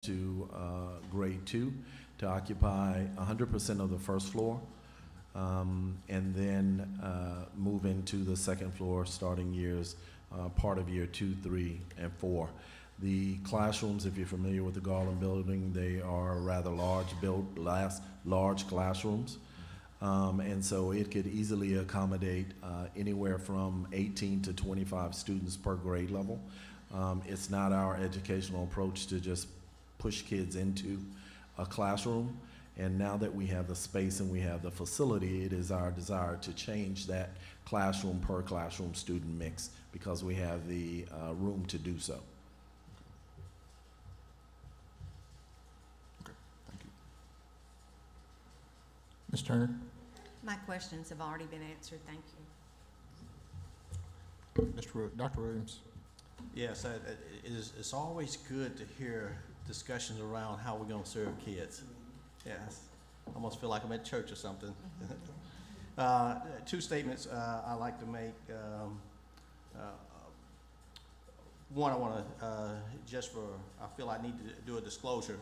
to grade 2 to occupy 100% of the first floor, and then move into the second floor starting years, part of year 2, 3, and 4. The classrooms, if you're familiar with the Garland building, they are rather large classrooms. And so it could easily accommodate anywhere from 18 to 25 students per grade level. It's not our educational approach to just push kids into a classroom. And now that we have the space and we have the facility, it is our desire to change that classroom per classroom student mix because we have the room to do so. Okay, thank you. Ms. Turner? My questions have already been answered. Thank you. Dr. Williams? Yes, it's always good to hear discussions around how we're going to serve kids. Yes, I almost feel like I'm at church or something. Two statements I like to make. One, I want to I feel I need to do a disclosure.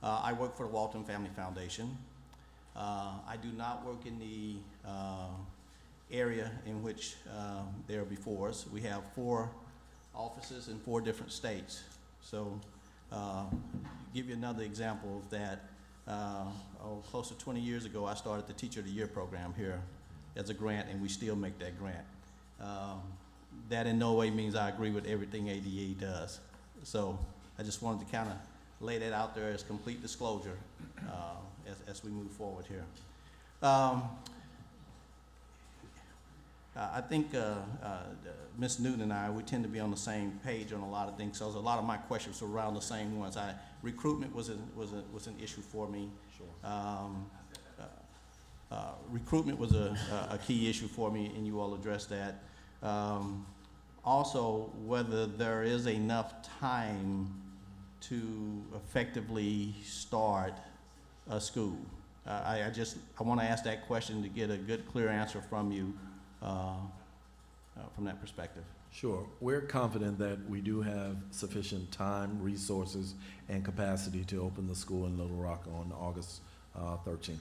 I work for the Walton Family Foundation. I do not work in the area in which they're before us. We have 4 offices in 4 different states. So, give you another example of that. Close to 20 years ago, I started the Teacher of the Year program here as a grant, and we still make that grant. That in no way means I agree with everything ADA does. So I just wanted to kind of lay that out there as complete disclosure as we move forward here. I think Ms. Newton and I, we tend to be on the same page on a lot of things. So a lot of my questions were around the same ones. Recruitment was an issue for me. Sure. Recruitment was a key issue for me, and you all addressed that. Also, whether there is enough time to effectively start a school. I want to ask that question to get a good, clear answer from you from that perspective. Sure. We're confident that we do have sufficient time, resources, and capacity to open the school in Little Rock on August 13th.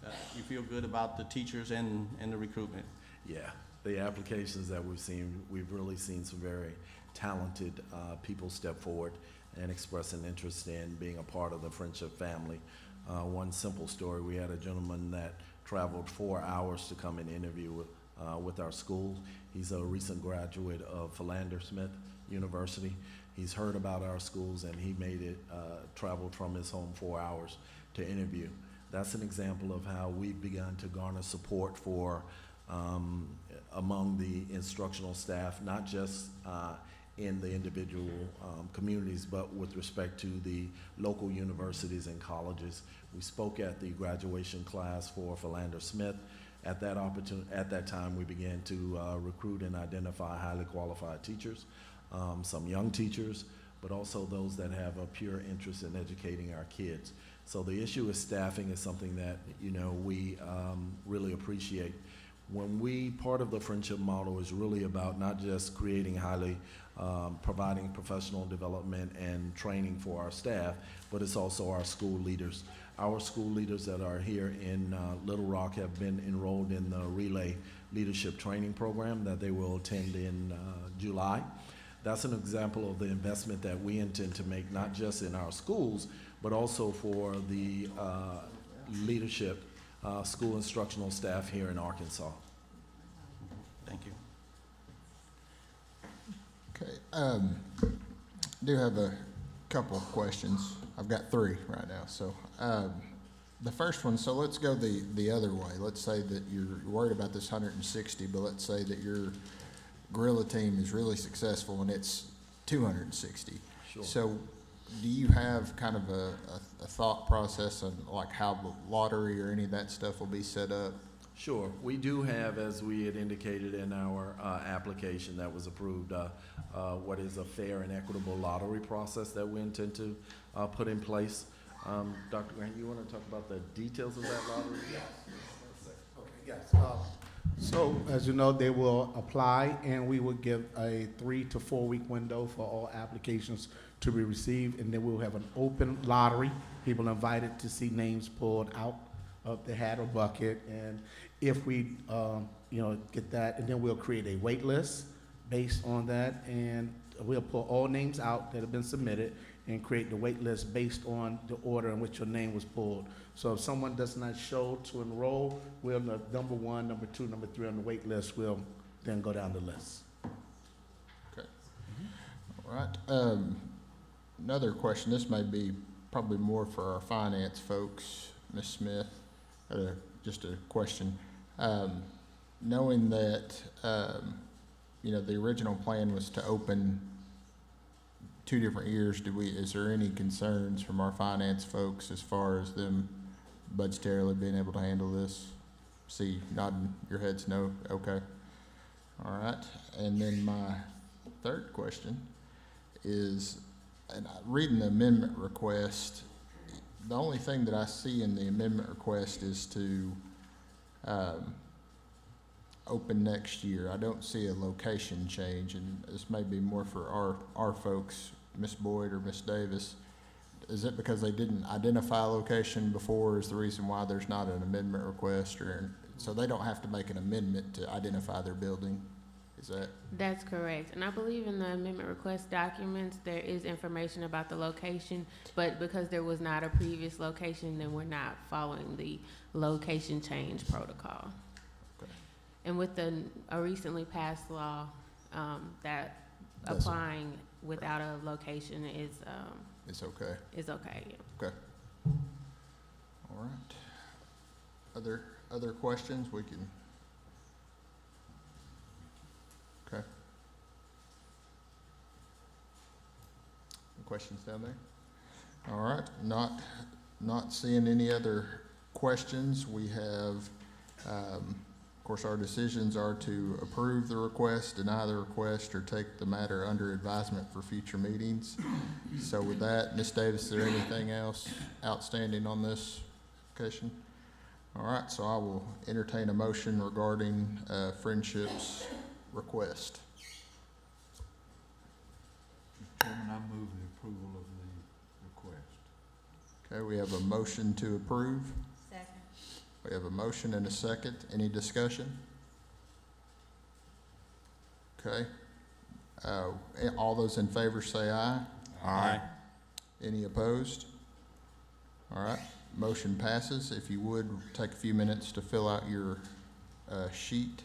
Okay. You feel good about the teachers and the recruitment? Yeah. The applications that we've really seen some very talented people step forward and express an interest in being a part of the Friendship family. One simple story, we had a gentleman that traveled 4 hours to come and interview with our school. He's a recent graduate of Philander Smith University. He's heard about our schools and he made it, traveled from his home 4 hours to interview. That's an example of how we've begun to garner support for among the instructional staff, not just in the individual communities, but with respect to the local universities and colleges. We spoke at the graduation class for Philander Smith. At that time, we began to recruit and identify highly qualified teachers, some young teachers, but also those that have a pure interest in educating our kids. So the issue of staffing is something that we really appreciate. Part of the Friendship model is really about not just creating providing professional development and training for our staff, but it's also our school leaders. Our school leaders that are here in Little Rock have been enrolled in the Relay Leadership Training Program that they will attend in July. That's an example of the investment that we intend to make, not just in our schools, but also for the leadership school instructional staff here in Arkansas. Thank you. Okay, I do have a couple of questions. I've got 3 right now. So the first one, so let's go the other way. Let's say that you're worried about this 160, but let's say that your gorilla team is really successful and it's 260. Sure. So do you have kind of a thought process on like how the lottery or any of that stuff will be set up? Sure. We do have, as we had indicated in our application that was approved, what is a fair and equitable lottery process that we intend to put in place. Dr. Grant, you want to talk about the details of that lottery? Yes. Okay, yes. So, as you know, they will apply, and we will give a 3 to 4 week window for all applications to be received, and then we'll have an open lottery. People are invited to see names pulled out of the hat or bucket, and if we, get that, and then we'll create a wait list based on that, and we'll pull all names out that have been submitted and create the wait list based on the order in which your name was pulled. So if someone does not show to enroll, we'll know number 1, number 2, number 3 on the wait list. We'll then go down the list. Okay. All right. Another question, this may be probably more for our finance folks, Ms. Smith. Just a question. Knowing that, the original plan was to open 2 different years, is there any concerns from our finance folks as far as them budgetarily being able to handle this? See, nodding your heads no, okay. All right, and then my third question is, and reading the amendment request, the only thing that I see in the amendment request is to open next year. I don't see a location change, and this may be more for our folks, Ms. Boyd or Ms. Davis. Is it because they didn't identify a location before is the reason why there's not an amendment request, or so they don't have to make an amendment to identify their building? Is that? That's correct. And I believe in the amendment request documents, there is information about the location, but because there was not a previous location, then we're not following the location change protocol. Okay. And with a recently passed law, that Doesn't- applying without a location is It's okay. okay. Yeah. Okay. All right. Other questions? We can. Okay. Any questions down there? All right. Not seeing any other questions. We have, of course, our decisions are to approve the request, deny the request, or take the matter under advisement for future meetings. So with that, Ms. Davis, is there anything else outstanding on this application? All right, so I will entertain a motion regarding Friendship's request. Mr. Chairman, I move the approval of the request. Okay, we have a motion to approve. Second. We have a motion and a second. Any discussion? Okay. All those in favor say aye. Aye. Any opposed? All right, motion passes. If you would, take a few minutes to fill out your sheet.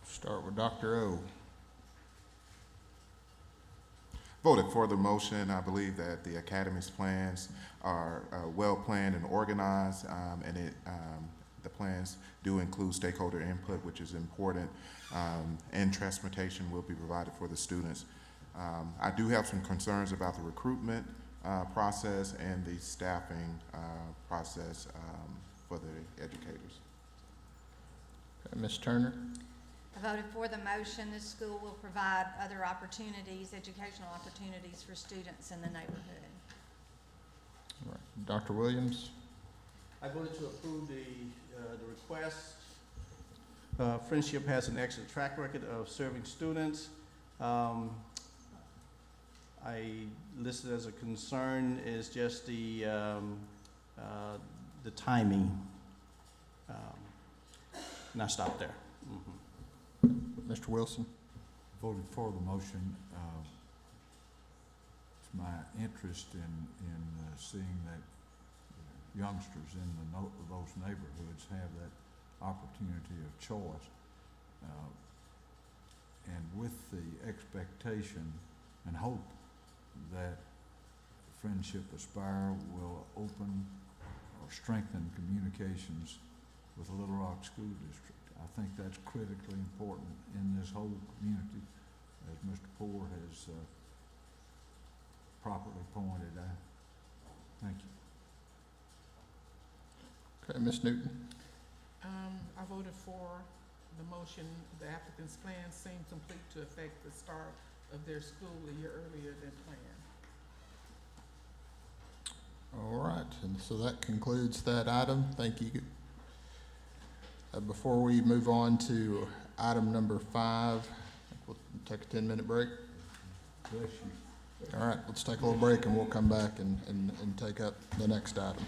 Start with Dr. O. Voted for the motion. I believe that the Academy's plans are well planned and organized, and the plans do include stakeholder input, which is important, and transportation will be provided for the students. I do have some concerns about the recruitment process and the staffing process for the educators. Okay, Ms. Turner? I voted for the motion. This school will provide other opportunities, educational opportunities for students in the neighborhood. All right. Dr. Williams? I voted to approve the request. Friendship has an excellent track record of serving students. I listed as a concern is just the timing. And I stopped there. Mm-hmm. Mr. Wilson? Voted for the motion. It's my interest in seeing that youngsters in those neighborhoods have that opportunity of choice. And with the expectation and hope that Friendship Aspire will open or strengthen communications with the Little Rock School District. I think that's critically important in this whole community, as Mr. Poore has properly pointed out. Thank you. Okay, Ms. Newton? I voted for the motion. The applicant's plans seem complete to affect the start of their school a year earlier than planned. All right, and so that concludes that item. Thank you. Before we move on to item number 5, we'll take a 10-minute break. Bless you. All right, let's take a little break and we'll come back and take up the next item.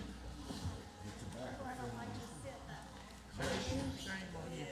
Shame on you.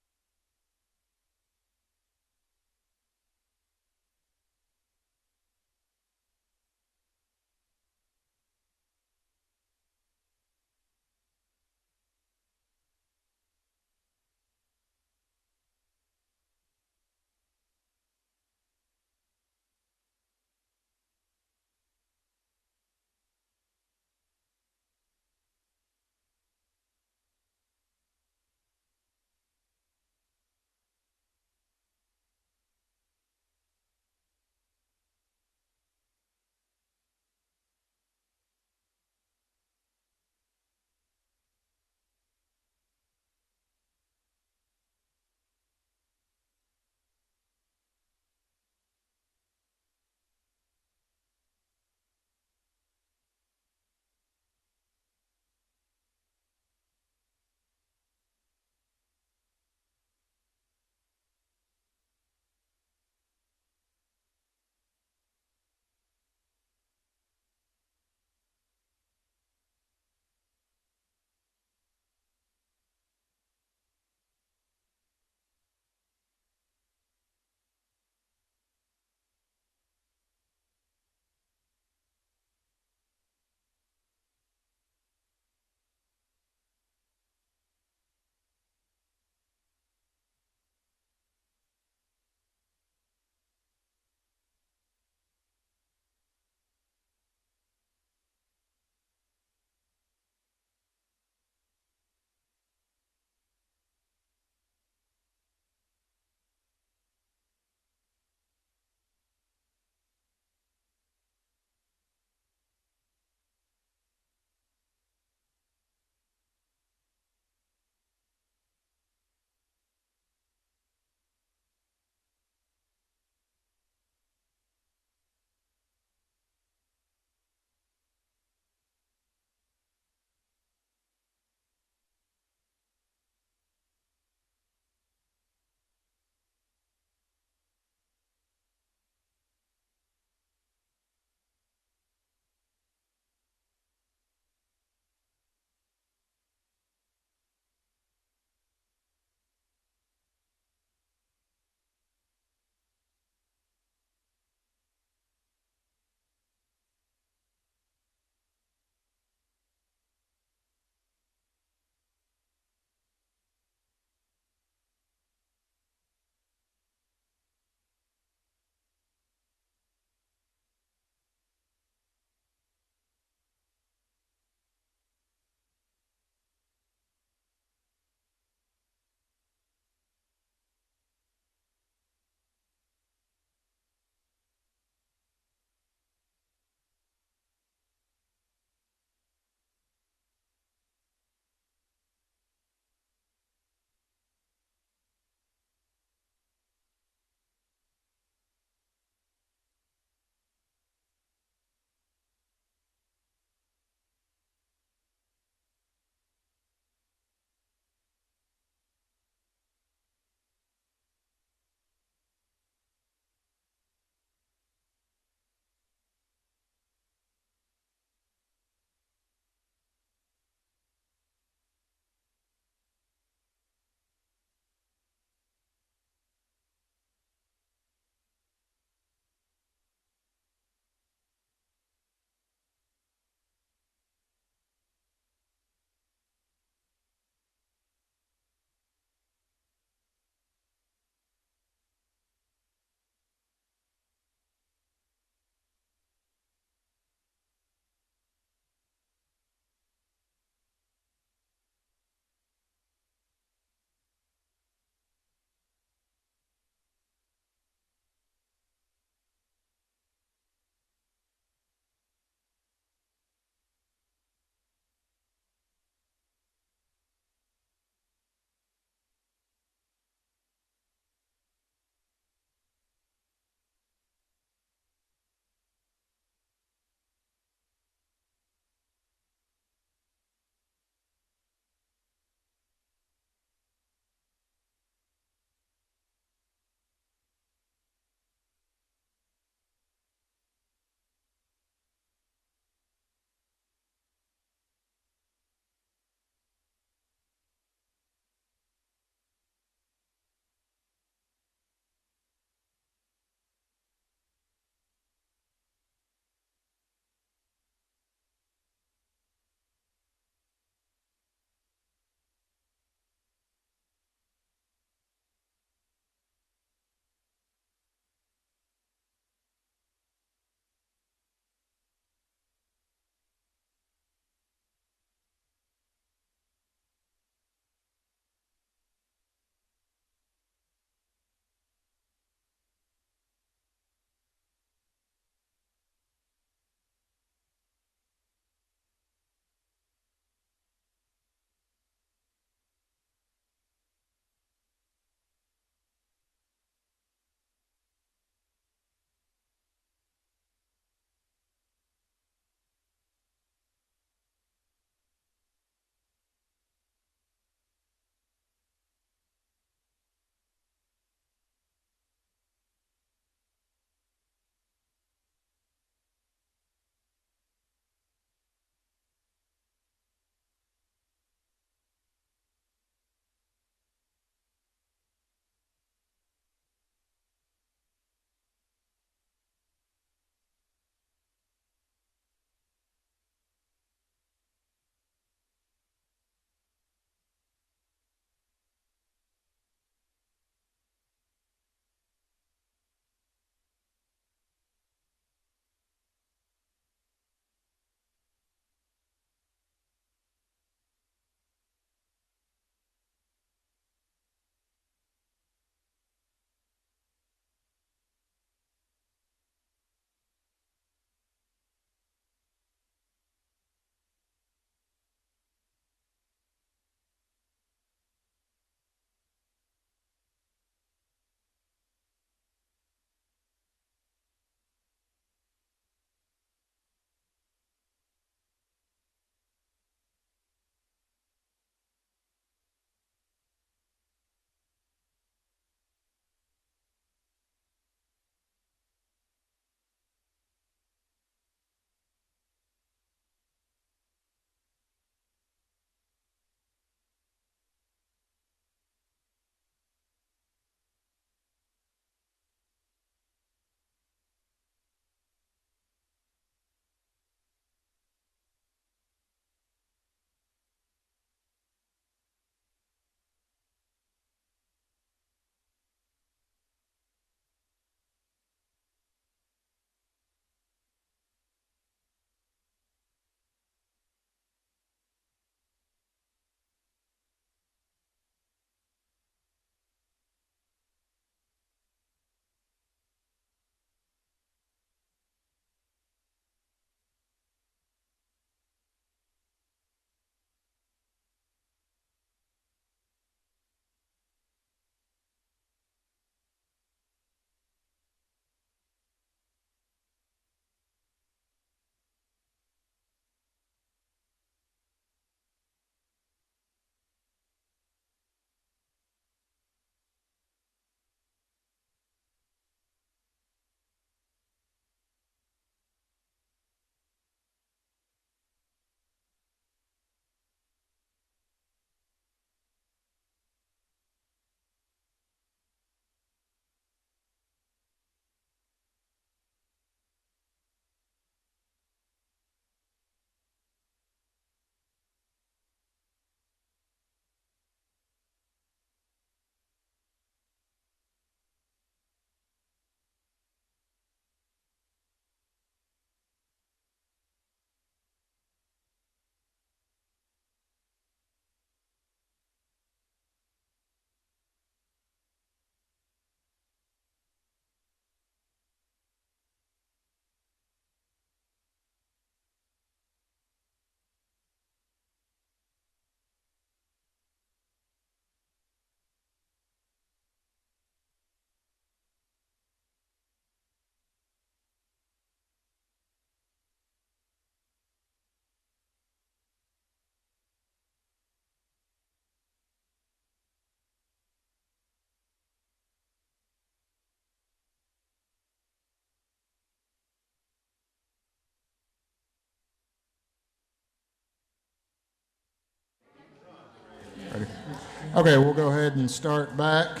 Okay, we'll go ahead and start back.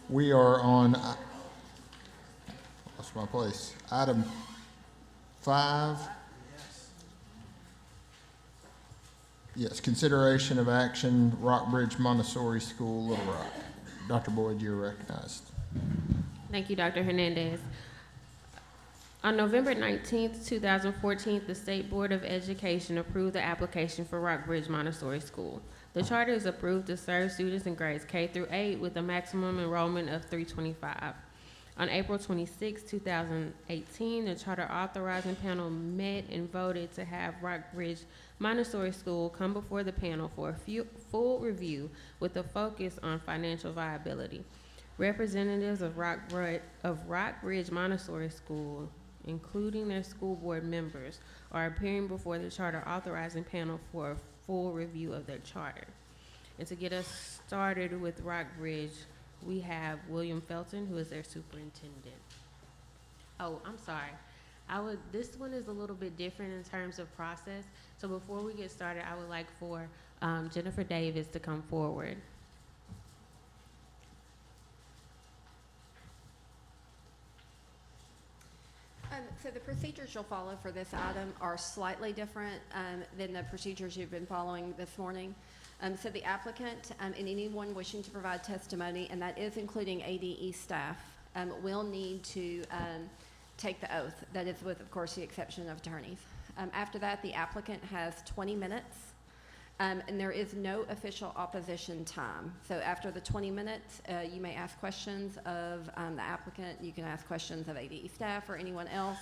We are on, lost my place, item 5. Yes, consideration of action, Rockbridge Montessori School, Little Rock. Dr. Boyd, you're recognized. Thank you, Dr. Hernandez. On November 19th, 2014, the State Board of Education approved the application for Rockbridge Montessori School. The charter is approved to serve students in grades K through 8 with a maximum enrollment of 325. On April 26, 2018, the charter authorizing panel met and voted to have Rockbridge Montessori School come before the panel for a full review with a focus on financial viability. Representatives of Rockbridge Montessori School, including their school board members, are appearing before the charter authorizing panel for a full review of their charter. And to get us started with Rockbridge, we have William Felton, who is their superintendent. Oh, I'm sorry. This one is a little bit different in terms of process. So before we get started, I would like for Jennifer Davis to come forward. So the procedures you'll follow for this item are slightly different than the procedures you've been following this morning. So the applicant and anyone wishing to provide testimony, and that is including ADE staff, will need to take the oath. That is with, of course, the exception of attorneys. After that, the applicant has 20 minutes, and there is no official opposition time. So after the 20 minutes, you may ask questions of the applicant. You can ask questions of ADE staff or anyone else.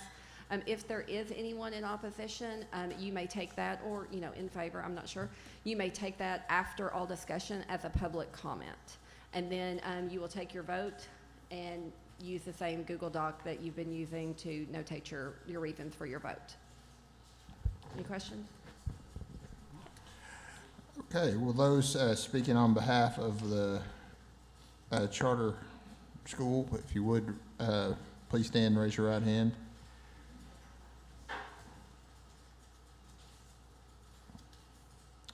If there is anyone in opposition, you may take that, or in favor, I'm not sure. You may take that after all discussion as a public comment. And then you will take your vote and use the same Google Doc that you've been using to notate your reasons for your vote. Any questions? Okay, well, those speaking on behalf of the charter school, if you would, please stand and raise your right hand.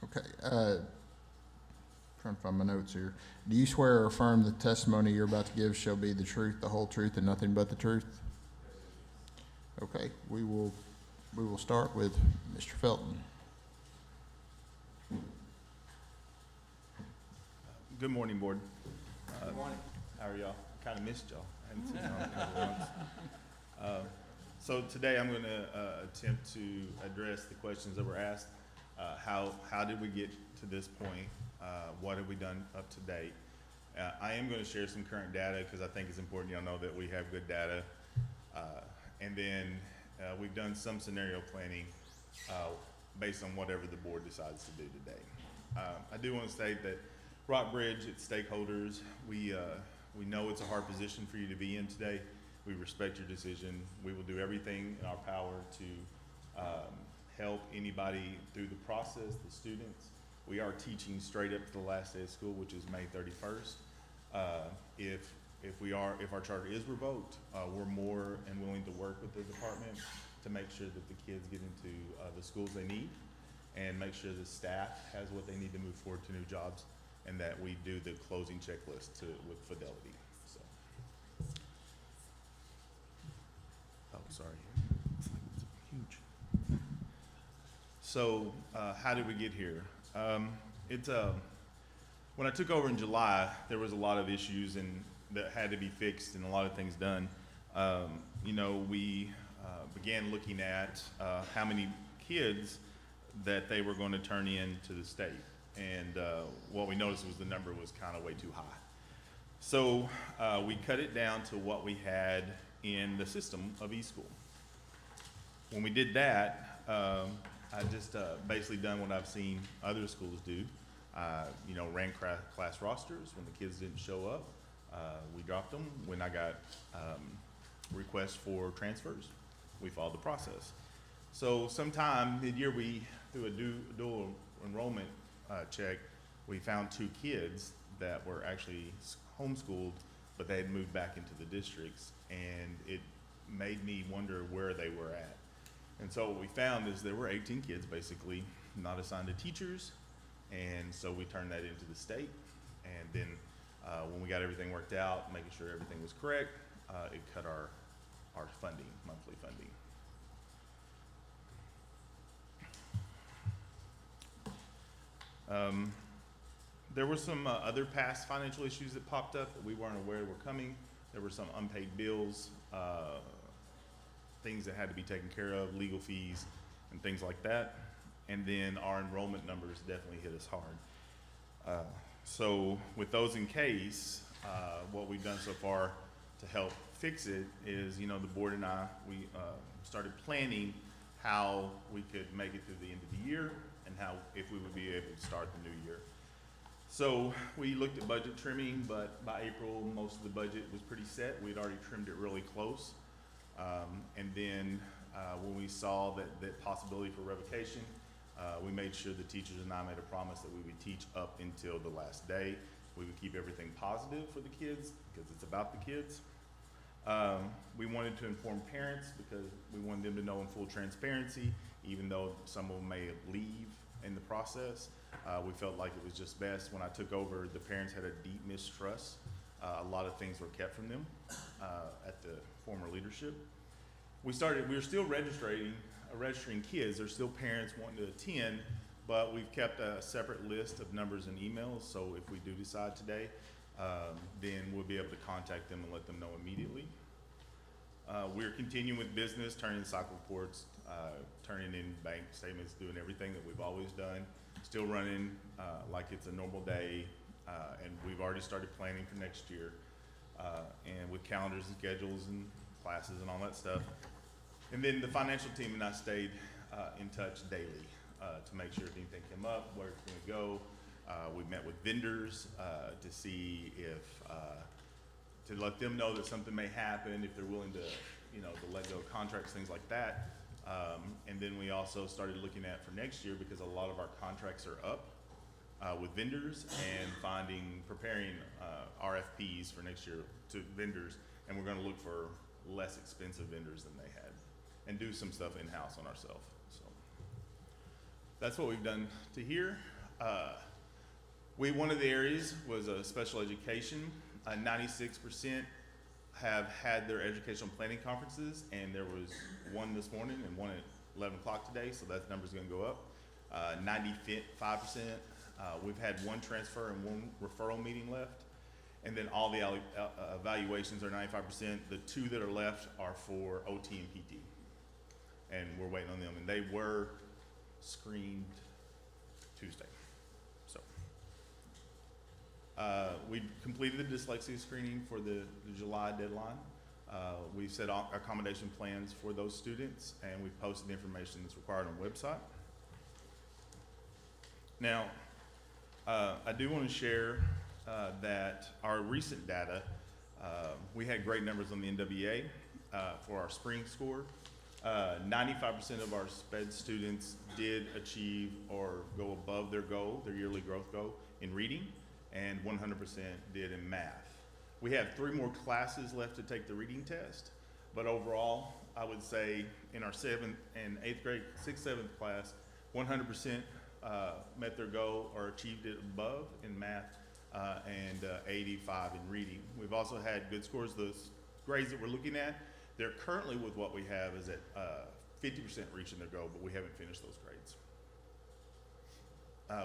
Okay, trying to find my notes here. Do you swear or affirm the testimony you're about to give shall be the truth, the whole truth, and nothing but the truth? Okay, we will start with Mr. Felton. Good morning, board. Good morning. How are y'all? Kind of missed y'all. I haven't seen y'all in a couple of months. So today I'm going to attempt to address the questions that were asked. How did we get to this point? What have we done up to date? I am going to share some current data because I think it's important y'all know that we have good data. And then we've done some scenario planning based on whatever the board decides to do today. I do want to state that Rockbridge, its stakeholders, we know it's a hard position for you to be in today. We respect your decision. We will do everything in our power to help anybody through the process, the students. We are teaching straight up to the last day of school, which is May 31st. If our charter is revoked, we're more and willing to work with the department to make sure that the kids get into the schools they need and make sure the staff has what they need to move forward to new jobs, and that we do the closing checklist with fidelity. So, oh, sorry, looks like it's huge. So, how did we get here? When I took over in July, there was a lot of issues that had to be fixed and a lot of things done. We began looking at how many kids that they were going to turn in to the state. And what we noticed was the number was kind of way too high. So we cut it down to what we had in the system of eSchool. When we did that, I just basically done what I've seen other schools do. Ran class rosters. When the kids didn't show up, we dropped them. When I got requests for transfers, we followed the process. So sometime mid-year, we, through a dual enrollment check, we found 2 kids that were actually homeschooled, but they had moved back into the districts, and it made me wonder where they were at. And so what we found is there were 18 kids basically not assigned to teachers, And so we turned that into the state. And then when we got everything worked out, making sure everything was correct, it cut our funding, monthly funding. There were some other past financial issues that popped up that we weren't aware were coming. There were some unpaid bills, things that had to be taken care of, legal fees, and things like that. And then our enrollment numbers definitely hit us hard. So with those in case, what we've done so far to help fix it is, the board and I, we started planning how we could make it through the end of the year and how, if we would be able to start the new year. So we looked at budget trimming, but by April, most of the budget was pretty set. We'd already trimmed it really close. And then when we saw that possibility for revocation, we made sure the teachers and I made a promise that we would teach up until the last day. We would keep everything positive for the kids because it's about the kids. We wanted to inform parents because we wanted them to know in full transparency, even though some of them may leave in the process. We felt like it was just best. When I took over, the parents had a deep mistrust. A lot of things were kept from them at the former leadership. We were still registering kids. There's still parents wanting to attend, but we've kept a separate list of numbers and emails. So if we do decide today, then we'll be able to contact them and let them know immediately. We're continuing with business, turning in cycle reports, turning in bank statements, doing everything that we've always done. Still running like it's a normal day, and we've already started planning for next year, and with calendars and schedules and classes and all that stuff. And then the financial team and I stayed in touch daily to make sure if anything came up, where it's going to go. We met with vendors to see if, to let them know that something may happen, if they're willing to, to let go of contracts, things like that. And then we also started looking at for next year, because a lot of our contracts are up with vendors, and preparing RFPs for next year to vendors. And we're going to look for less expensive vendors than they had and do some stuff in-house on ourselves. So that's what we've done to here. One of the areas was special education. 96% have had their educational planning conferences, and there was one this morning and one at 11 o'clock today, so that number's gonna go up. 95%, we've had one transfer and one referral meeting left, and then all the evaluations are 95%. The two that are left are for OT and PT, and we're waiting on them, and they were screened Tuesday. We completed the dyslexia screening for the July deadline. We've set accommodation plans for those students, and we've posted the information that's required on the website. Now, I do want to share that our recent data, we had great numbers on the NWA for our spring score. 95% of our SPED students did achieve or go above their goal, their yearly growth goal in reading, and 100% did in math. We have 3 more classes left to take the reading test, but overall, I would say in our 7th and 8th grade, 6th, 7th class, 100% met their goal or achieved it above in math, and 85 in reading. We've also had good scores. Those grades that we're looking at, they're currently with what we have is at 50% reaching their goal, but we haven't finished those grades.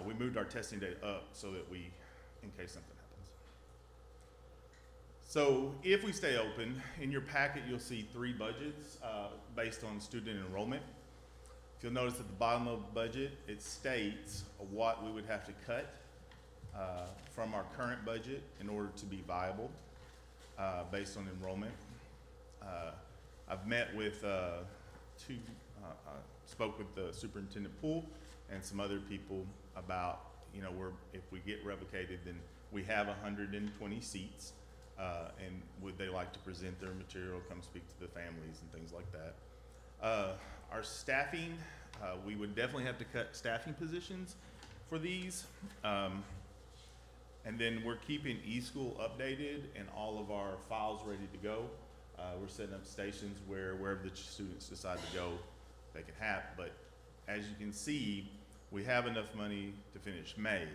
We moved our testing date up so that in case something happens. So if we stay open, in your packet you'll see 3 budgets based on student enrollment. If you'll notice at the bottom of the budget, it states what we would have to cut from our current budget in order to be viable based on enrollment. I've met with spoke with the Superintendent Poole and some other people about, if we get revocated, then we have 120 seats, and would they like to present their material, come speak to the families and things like that. Our staffing, we would definitely have to cut staffing positions for these. And then we're keeping eSchool updated and all of our files ready to go. We're setting up stations where wherever the students decide to go, they can have. But as you can see, We have enough money to finish May.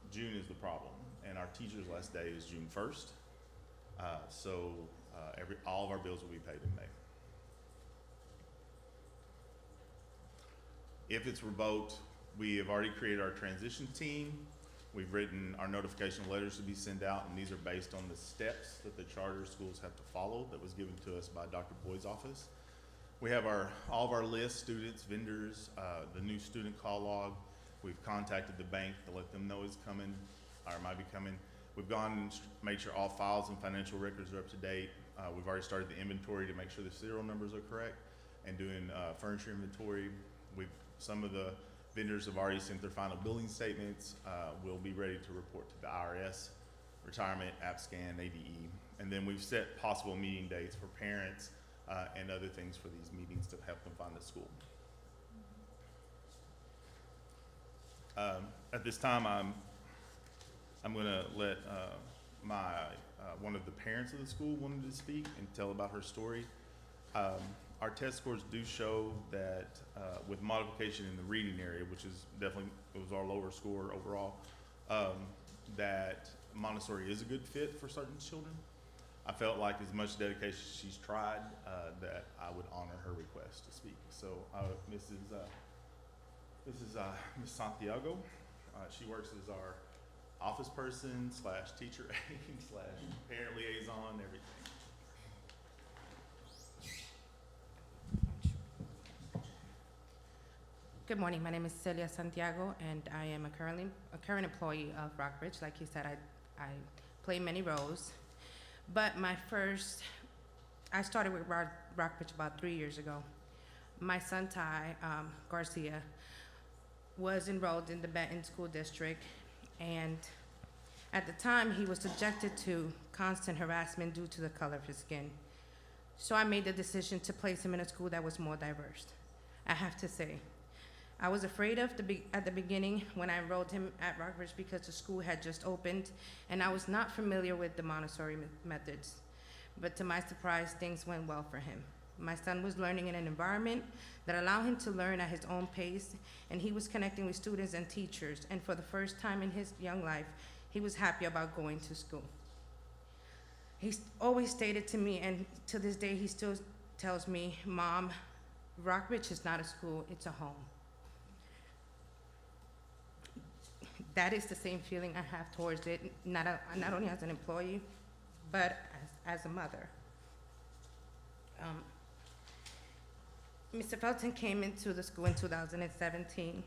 June is the problem, and our teacher's last day is June 1st. So all of our bills will be paid in May. If it's revoked, we have already created our transition team. We've written our notification letters to be sent out, and these are based on the steps that the charter schools have to follow that was given to us by Dr. Boyd's office. We have all of our lists, students, vendors, the new student call log. We've contacted the bank to let them know it's coming, or might be coming. We've gone and made sure all files and financial records are up to date. We've already started the inventory to make sure the serial numbers are correct, and doing furniture inventory. Some of the vendors have already sent their final billing statements. We'll be ready to report to the IRS, retirement, AppScan, ADE. And then we've set possible meeting dates for parents and other things for these meetings to help them find a school. At this time, I'm gonna let one of the parents of the school wanted to speak and tell about her story. Our test scores do show that with modification in the reading area, which is definitely, it was our lower score overall, that Montessori is a good fit for certain children. I felt like as much dedication she's tried, that I would honor her request to speak. So Miss Santiago. She works as our office person / teacher aide / parent liaison, everything. Good morning. My name is Celia Santiago, and I am a current employee of Rockbridge. Like you said, I play many roles, but I started with Rockbridge about 3 years ago. My son Ty Garcia was enrolled in the Benton School District, and at the time he was subjected to constant harassment due to the color of his skin. So I made the decision to place him in a school that was more diverse. I have to say, I was afraid at the beginning when I enrolled him at Rockbridge because the school had just opened and I was not familiar with the Montessori methods. But to my surprise, things went well for him. My son was learning in an environment that allowed him to learn at his own pace, and he was connecting with students and teachers, and for the first time in his young life, he was happy about going to school. He always stated to me, and to this day he still tells me, "Mom, Rockbridge is not a school, it's a home." That is the same feeling I have towards it, not only as an employee, but as a mother. Mr. Felton came into the school in 2017,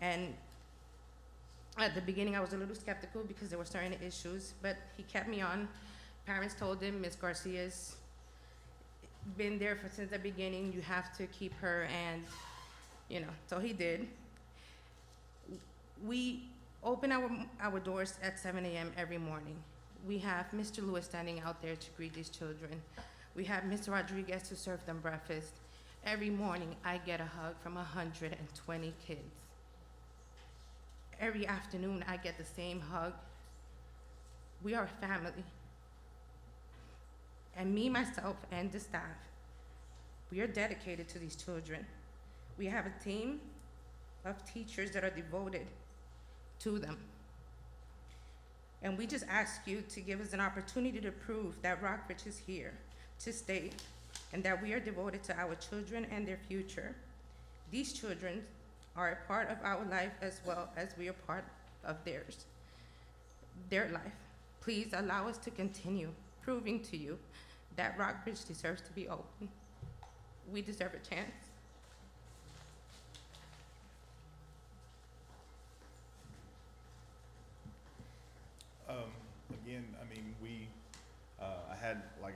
and at the beginning I was a little skeptical because there were certain issues, but he kept me on. Parents told him, "Ms. Garcia's been there since the beginning, you have to keep her," and so he did. We open our doors at 7 a.m. every morning. We have Mr. Lewis standing out there to greet these children. We have Mr. Rodriguez to serve them breakfast. Every morning, I get a hug from 120 kids. Every afternoon, I get the same hug. We are a family. And me, myself, and the staff, we are dedicated to these children. We have a team of teachers that are devoted to them. And we just ask you to give us an opportunity to prove that Rockbridge is here to stay and that we are devoted to our children and their future. These children are a part of our life as well as we are part of their life. Please allow us to continue proving to you that Rockbridge deserves to be open. We deserve a chance. Again, I mean,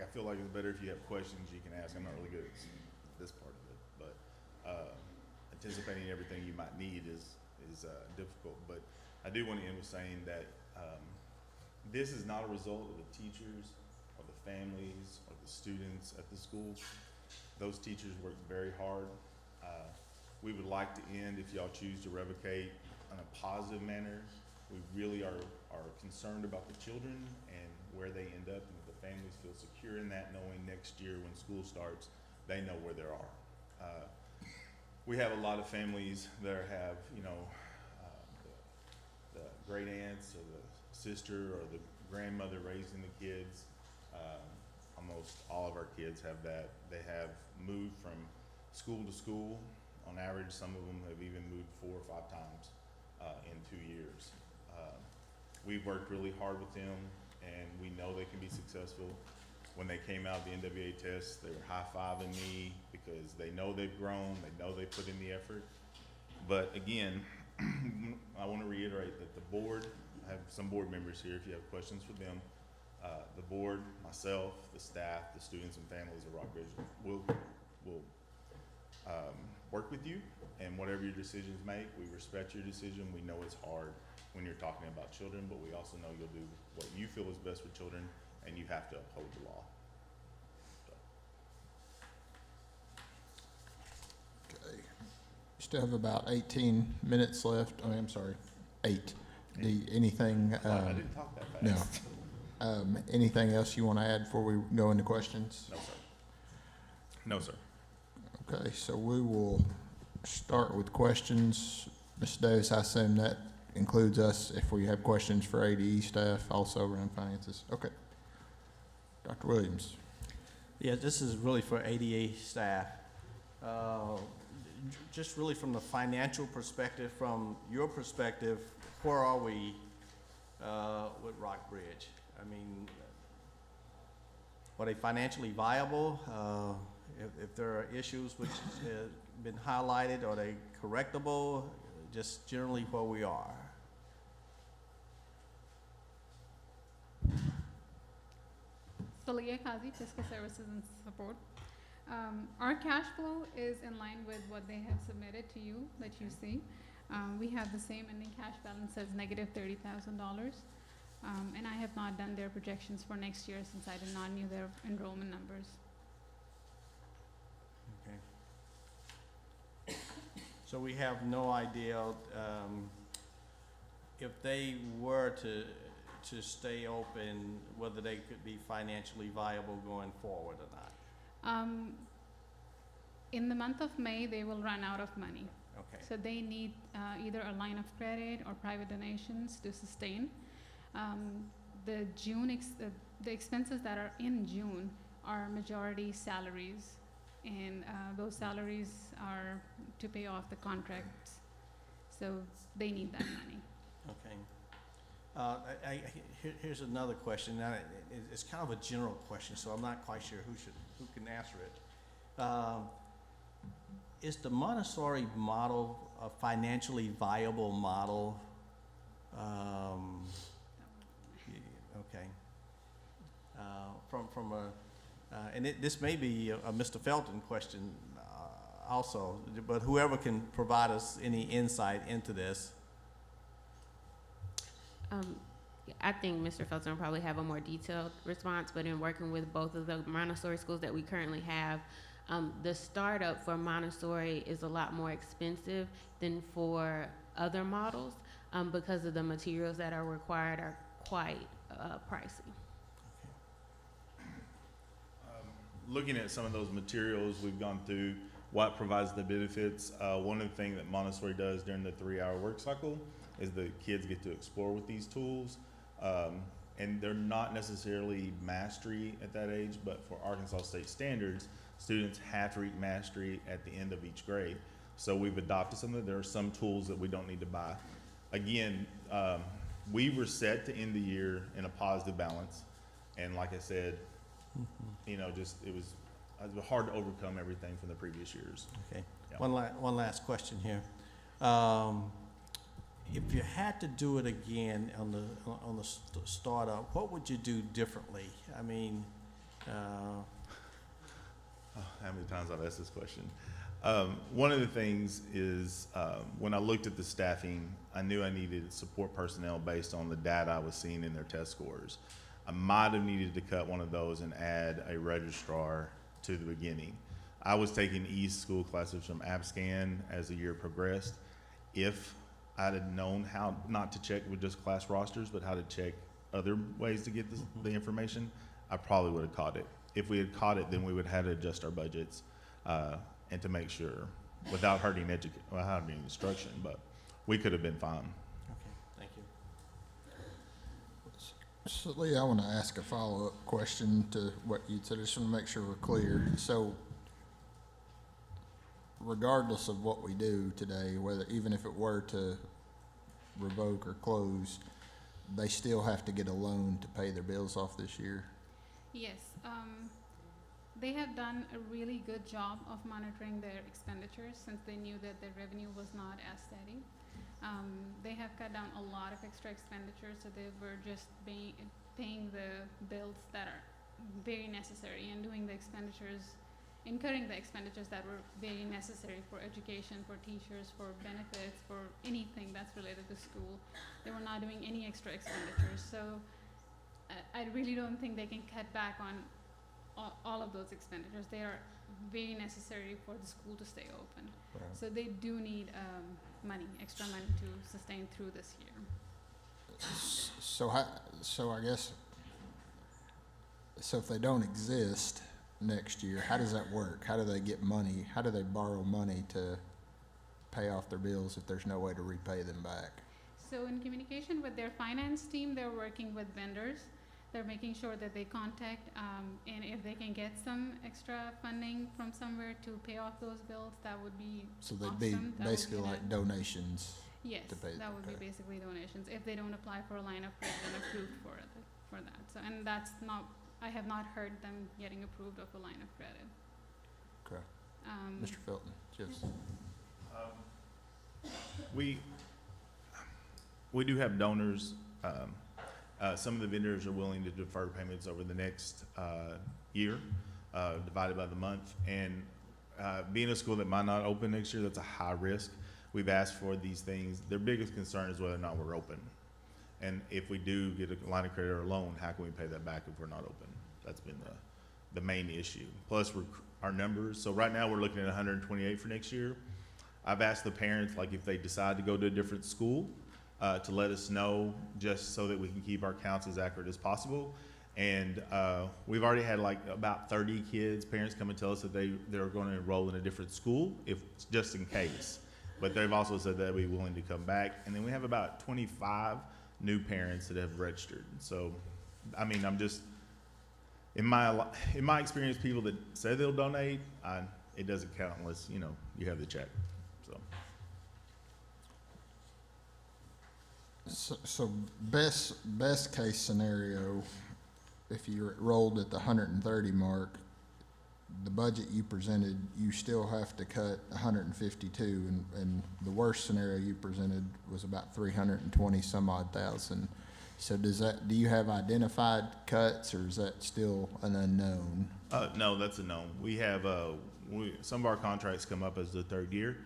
I feel like it's better if you have questions you can ask. I'm not really good at this part of it, but anticipating everything you might need is difficult. But I do want to end with saying that this is not a result of the teachers or the families or the students at the school. Those teachers worked very hard. We would like to end, if y'all choose to revocate, in a positive manner. We really are concerned about the children and where they end up, and if the families feel secure in that, knowing next year when school starts, they know where they are. we have a lot of families that have, you know, the great aunts or the sister or the grandmother raising the kids. Almost all of our kids have that. They have moved from school to school. On average, some of them have even moved 4 or 5 times in 2 years. We've worked really hard with them, and we know they can be successful. When they came out of the NWA test, they were high-fiving me because they know they've grown, they know they put in the effort. But again, I want to reiterate that the board, I have some board members here if you have questions for them. The board, myself, the staff, the students and families of Rockbridge will work with you, and whatever your decisions make, we respect your decision. We know it's hard when you're talking about children, but we also know you'll do what you feel is best for children, and you have to uphold the law. Okay. You still have about 18 minutes left. Oh, I'm sorry, 8. Anything? I didn't talk that No. fast. Anything else you want to add before we go into questions? No, sir. No, sir. Okay, so we will start with questions. Ms. Davis, I assume that includes us if we have questions for ADE staff, also around finances. Okay. Dr. Williams. Yeah, this is really for ADA staff. Just really from the financial perspective, from your perspective, where are we with Rockbridge? I mean, are they financially viable? If there are issues which have been highlighted, are they correctable? Just generally where we are. Salia Kazi, Fiscal Services and Support. Our cash flow is in line with what they have submitted to you that you see. We have the same ending cash balance as negative $30,000. And I have not done their projections for next year since I did not know their enrollment numbers. Okay. So we have no idea if they were to stay open, whether they could be financially viable going forward or not. In the month of May, they will run out of money. Okay. So they need either a line of credit or private donations to sustain. The expenses that are in June are majority salaries, and those salaries are to pay off the contracts. So they need that money. Okay. Here's another question. Now, it's kind of a general question, so I'm not quite sure who can answer it. Is the Montessori model a financially viable model? Okay. From a, this may be a Mr. Felton question also, but whoever can provide us any insight into this. I think Mr. Felton will probably have a more detailed response, but in working with both of the Montessori schools that we currently have, the startup for Montessori is a lot more expensive than for other models because of the materials that are required are quite pricey. Looking at some of those materials we've gone through, what provides the benefits, one of the things that Montessori does during the 3-hour work cycle is the kids get to explore with these tools. And they're not necessarily mastery at that age, but for Arkansas State standards, students have to reach mastery at the end of each grade. So we've adopted some of it. There are some tools that we don't need to buy. Again, we were set to end the year in a positive balance. And like I said, you know, just it was hard to overcome everything from the previous years. Okay. Yeah. One last question here. If you had to do it again on the startup, what would you do differently? I mean, Oh, how many times I've asked this question. One of the things is when I looked at the staffing, I knew I needed support personnel based on the data I was seeing in their test scores. I might have needed to cut one of those and add a registrar to the beginning. I was taking school classes from AppScan as the year progressed. If I'd have known how not to check with just class rosters, but how to check other ways to get the information, I probably would have caught it. If we had caught it, then we would have had to adjust our budgets and to make sure. without hurting instruction, but we could have been fine. Okay, thank you. So Lee, I want to ask a follow-up question to what you said. I just want to make sure we're clear. So regardless of what we do today, whether, even if it were to revoke or close, they still have to get a loan to pay their bills off this year? Yes, they have done a really good job of monitoring their expenditures since they knew that their revenue was not as steady. They have cut down a lot of extra expenditures, so they were just paying the bills that are very necessary and doing the expenditures, incurring the expenditures that were very necessary for education, for teachers, for benefits, for anything that's related to school. They were not doing any extra expenditures. So I really don't think they can cut back on all of those expenditures. They are very necessary for the school to stay open. Right. So they do need money, extra money to sustain through this year. So I guess, so if they don't exist next year, how does that work? How do they get money? How do they borrow money to pay off their bills if there's no way to repay them back? So in communication with their finance team, they're working with vendors. They're making sure that they contact, and if they can get some extra funding from somewhere to pay off those bills, that would be So awesome. they'd be That would basically be like donations. Yes, to pay- that would be okay. basically donations if they don't apply for a line of credit and approved for that. So, and that's not, I have not heard them getting approved of a line of credit. Okay. Um, Mr. Felton, just, We do have donors. Some of the vendors are willing to defer payments over the next year, divided by the month. And being a school that might not open next year, that's a high risk. We've asked for these things. Their biggest concern is whether or not we're open. And if we do get a line of credit or a loan, how can we pay that back if we're not open? That's been the main issue. Plus, our numbers. So right now, we're looking at 128 for next year. I've asked the parents, like, if they decide to go to a different school, to let us know, just so that we can keep our counts as accurate as possible. And we've already had like about 30 kids, parents come and tell us that they're going to enroll in a different school, if just in case. But they've also said they'll be willing to come back. And then we have about 25 new parents that have registered. So, I mean, I'm just, in my experience, people that say they'll donate, it doesn't count unless, you have the check. so best case scenario, if you rolled at the 130 mark, the budget you presented, you still have to cut 152, and the worst scenario you presented was about 320 some odd thousand. So do you have identified cuts, or is that still an unknown? No, that's a known. We have, some of our contracts come up as the third year.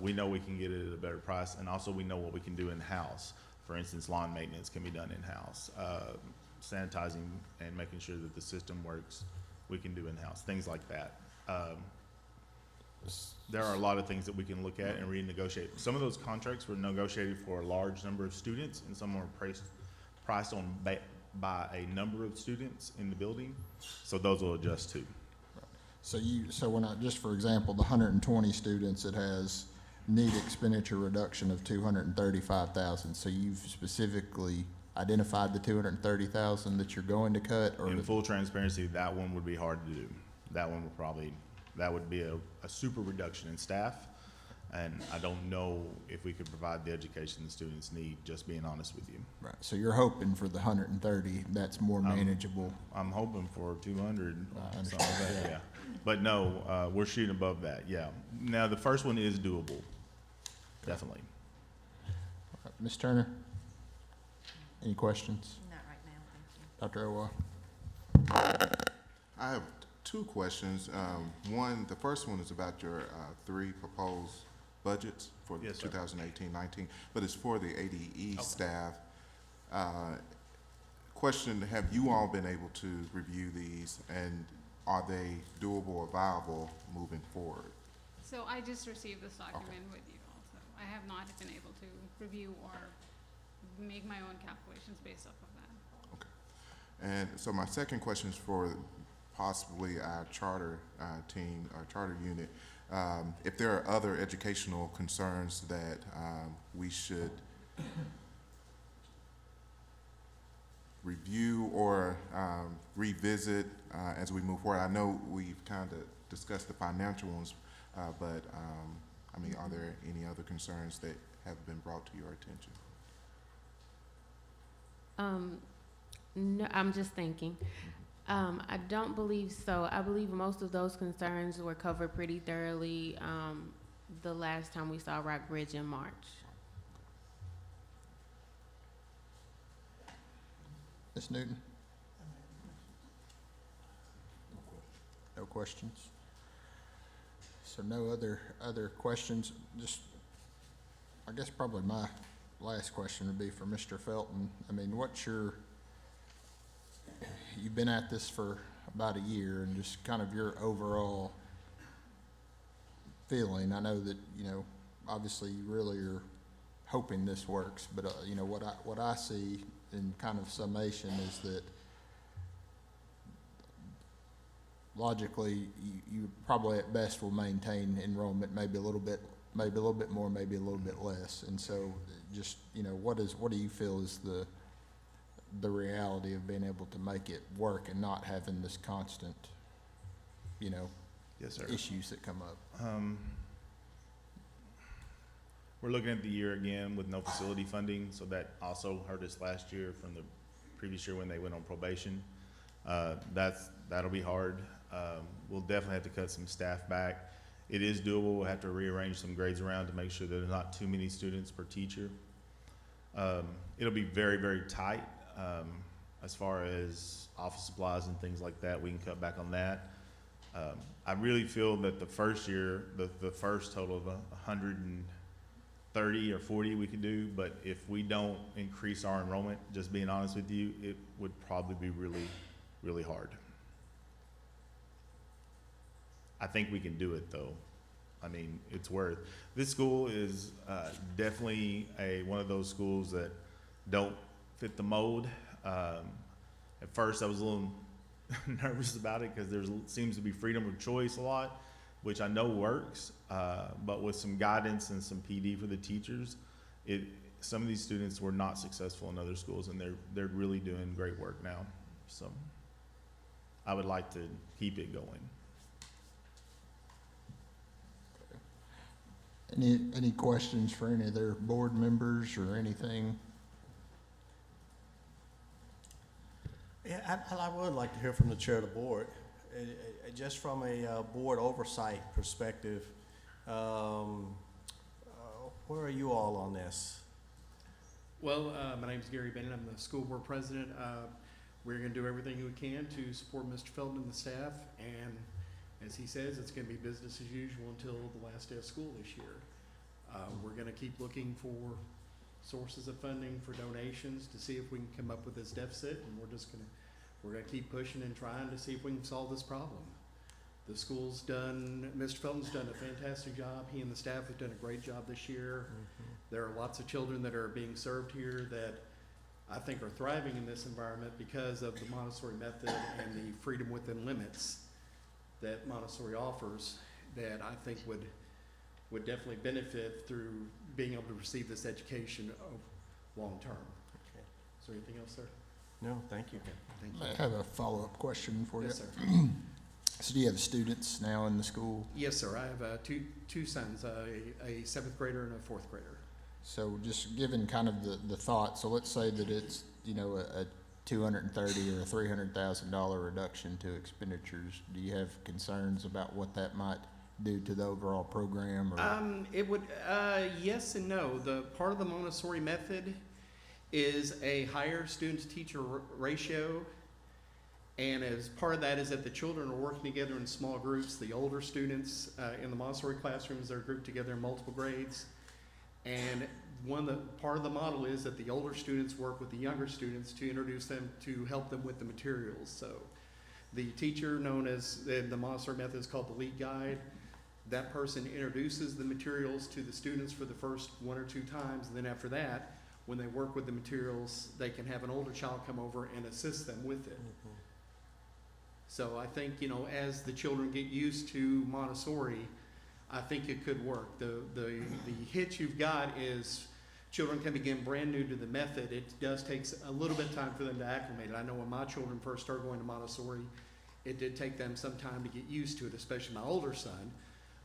We know we can get it at a better price, and also we know what we can do in-house. For instance, lawn maintenance can be done in-house. Sanitizing and making sure that the system works, we can do in-house, things like that. There are a lot of things that we can look at and renegotiate. Some of those contracts were negotiated for a large number of students, and some were priced on by a number of students in the building, so those will adjust too. So when just for example, the 120 students, it has need expenditure reduction of 235,000. So you've specifically identified the 230,000 that you're going to cut, or In full transparency, that one would be hard to do. That would be a super reduction in staff, and I don't know if we could provide the education the students need, just being honest with you. right? So you're hoping for the 130. That's more manageable. I'm hoping for 200, I something understand. like that, yeah. But no, we're shooting above that, yeah. Now, the first one is doable, definitely. Ms. Turner, any questions? Not right now, thank you. Dr. Elway? I have two questions. One, the first one is about your three proposed budgets for Yes, sir. 2018-19, but it's for the ADE staff. Question, have you all been able to review these, and are they doable or viable moving forward? So I just received this document with you also. I have not been able to review or make my own calculations based off of that. And so my second question is for possibly our charter team, our charter unit. If there are other educational concerns that we should review or revisit as we move forward, I know we've kind of discussed the financial ones, but I mean, are there any other concerns that have been brought to your attention? No, I'm just thinking. I don't believe so. I believe most of those concerns were covered pretty thoroughly the last time we saw Rockbridge in March. Ms. Newton? No questions? So no other questions? Just, I guess probably my last question would be for Mr. Felton. I mean, you've been at this for about a year, and just kind of your overall feeling. I know that, you know, obviously you really are hoping this works, but you know, what I see in kind of summation is that logically you probably at best will maintain enrollment, maybe a little bit more, maybe a little bit less. And so just, you know, what do you feel is the reality of being able to make it work and not having this constant, you know, Yes, sir. issues that come up? We're looking at the year again with no facility funding, so that also hurt us last year from the previous year when they went on probation. That'll be hard. We'll definitely have to cut some staff back. It is doable. We'll have to rearrange some grades around to make sure there's not too many students per teacher. It'll be very, very tight as far as office supplies and things like that. We can cut back on that. I really feel that the first year, the first total of 130 or 40 we could do, but if we don't increase our enrollment, just being honest with you, it would probably be really, really hard. I think we can do it though. I mean, it's worth. This school is definitely one of those schools that don't fit the mold. At first I was a little nervous about it because there seems to be freedom of choice a lot, which I know works, but with some guidance and some PD for the teachers, some of these students were not successful in other schools, and they're really doing great work now. So I would like to keep it going. Any questions for any of their board members or anything? Yeah, I would like to hear from the chair of the board. Just from a board oversight perspective, where are you all on this? Well, my name is Gary Bennett. I'm the school board president. We're going to do everything we can to support Mr. Felton and the staff, and as he says, it's going to be business as usual until the last day of school this year. We're going to keep looking for sources of funding for donations to see if we can come up with this deficit, and we're going to keep pushing and trying to see if we can solve this problem. The school's Mr. Felton's done a fantastic job. He and the staff have done a great job this year. There are lots of children that are being served here that I think are thriving in this environment because of the Montessori method and the freedom within limits that Montessori offers, that I think would definitely benefit through being able to receive this education long term. Okay. Is there anything else, sir? No, thank you. Thank I you. have a follow-up question for you. Yes, sir. So do you have students now in the school? Yes, sir. I have two sons, a seventh grader and a fourth grader. So just given kind of the thought, so let's say that it's, you know, a $230,000 or $300,000 reduction to expenditures. Do you have concerns about what that might do to the overall program? Or? It would, yes and no. The part of the Montessori method is a higher student-to-teacher ratio, and as part of that is that the children are working together in small groups. The older students in the Montessori classrooms are grouped together in multiple grades, and part of the model is that the older students work with the younger students to introduce them, to help them with the materials. So the teacher, known as the Montessori method, is called the lead guide. That person introduces the materials to the students for the first 1 or 2 times, and then after that, when they work with the materials, they can have an older child come over and assist them with it. So I think, you know, as the children get used to Montessori, I think it could work. The hitch you've got is children can begin brand new to the method. It does take a little bit of time for them to acclimate. I know when my children first started going to Montessori, it did take them some time to get used to it, especially my older son.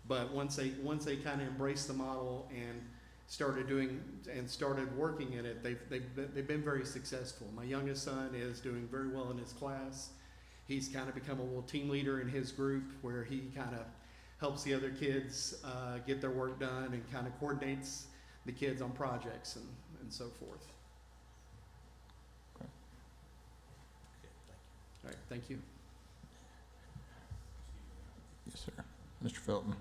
But once they kind of embraced the model and started working in it, they've been very successful. My youngest son is doing very well in his class. He's kind of become a little team leader in his group where he kind of helps the other kids get their work done and kind of coordinates the kids on projects and so forth. Okay. All right, thank you. Yes, sir. Mr. Felton.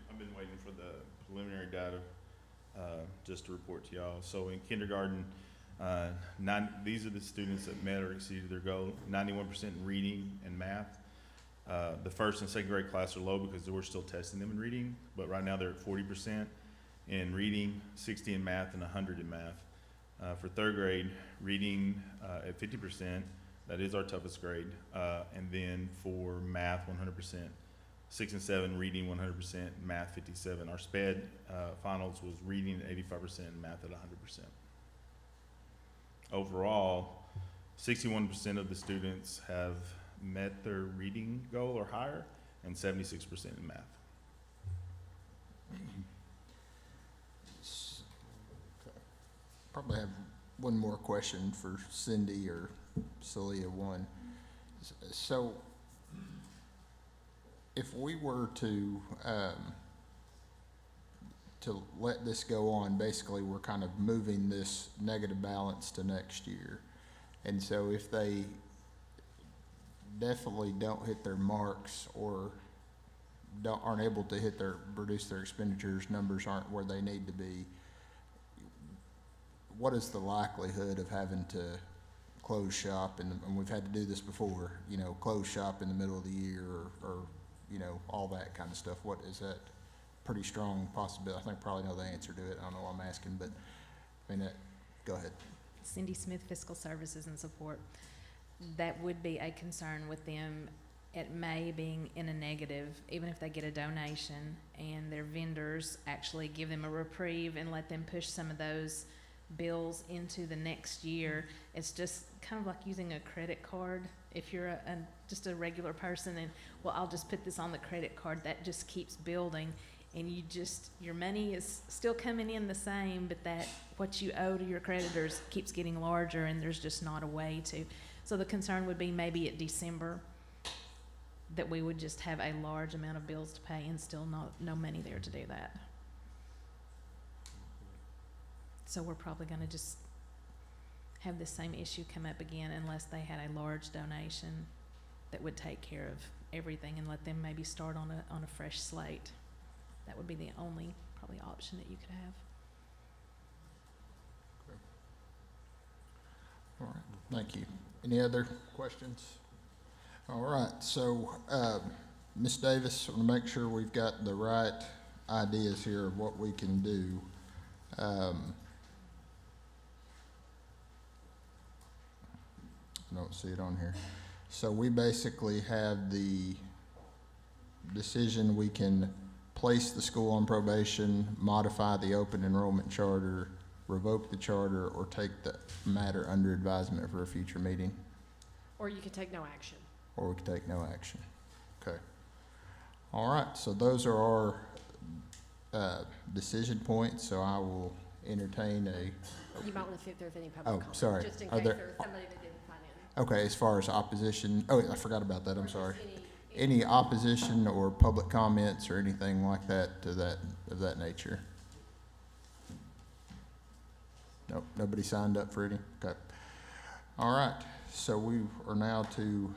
I've been waiting for the preliminary data, just to report to y'all. So in kindergarten, these are the students that met or exceeded their goal, 91% in reading and math. The first and second grade class are low because we're still testing them in reading, but right now they're at 40% in reading, 60 in math, and 100 in math. For third grade, reading at 50%, that is our toughest grade. And then for math, 100%. 6 and 7, reading 100%, math 57. Our SPED finals was reading at 85% and math at 100%. Overall, 61% of the students have met their reading goal or higher, and 76% in math. Okay. Probably have one more question for Cindy or Celia one. So if we were to let this go on, basically we're kind of moving this negative balance to next year. And so if they definitely don't hit their marks or aren't able to reduce their expenditures, numbers aren't where they need to be, what is the likelihood of having to close shop? And we've had to do this before, close shop in the middle of the year or all that kind of stuff. What is that? Pretty strong possibility. I think I probably know the answer to it. I don't know why I'm asking, but go ahead. Cindy Smith, Fiscal Services and Support. That would be a concern with them. It may being in a negative, even if they get a donation and their vendors actually give them a reprieve and let them push some of those bills into the next year. It's just kind of like using a credit card. If you're just a regular person and, well, I'll just put this on the credit card, that just keeps building. And your money is still coming in the same, but that what you owe to your creditors keeps getting larger, and there's just not a way to. So the concern would be maybe at December that we would just have a large amount of bills to pay and still no money there to do that. So we're probably going to just have the same issue come up again unless they had a large donation that would take care of everything and let them maybe start on a fresh slate. That would be the only probably option that you could have. All right, thank you. Any other questions? All right, so Ms. Davis, I want to make sure we've got the right ideas here of what we can do. I don't see it on here. So we basically have the decision we can place the school on probation, modify the open enrollment charter, revoke the charter, or take the matter under advisement for a future meeting. Or you could take no action. Or we could take no action. Okay. All right, so those are our decision points, so I will entertain You might want to see if there's any public comment. sorry. Just in Are case there- there's somebody that didn't sign in. Okay, as far as opposition, I forgot about that, Or I'm just sorry. any Any opposition or public comments or anything like that of that nature? Nope, nobody signed up for any? Okay. All right, so we are now to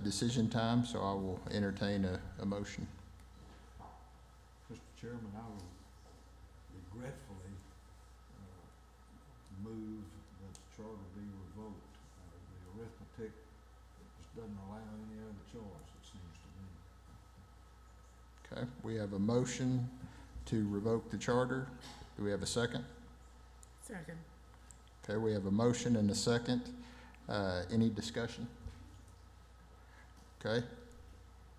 decision time, so I will entertain a motion. Mr. Chairman, I will regretfully move that the charter be revoked. The arithmetic just doesn't allow any other choice, it seems to me. Okay, we have a motion to revoke the charter. Do we have a second? Second. Okay, we have a motion and a second. Any discussion? Okay,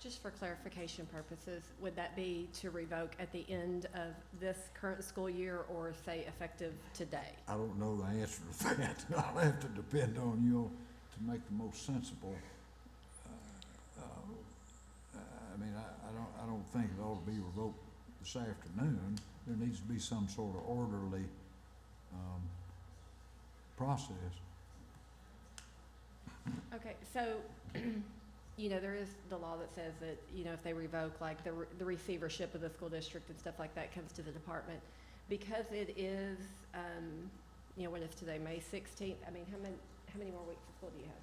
Just for clarification purposes, would that be to revoke at the end of this current school year or say effective today? I don't know the answer to that. I'll have to depend on you to make the most sensible. I mean, I don't think it ought to be revoked this afternoon. There needs to be some sort of orderly, process. Okay, so, you know, there is the law that says that, you know, if they revoke, like, the receivership of the school district and stuff like that comes to the department. Because it is, you know, what is today, May 16th? I mean, how many more weeks of school do you have?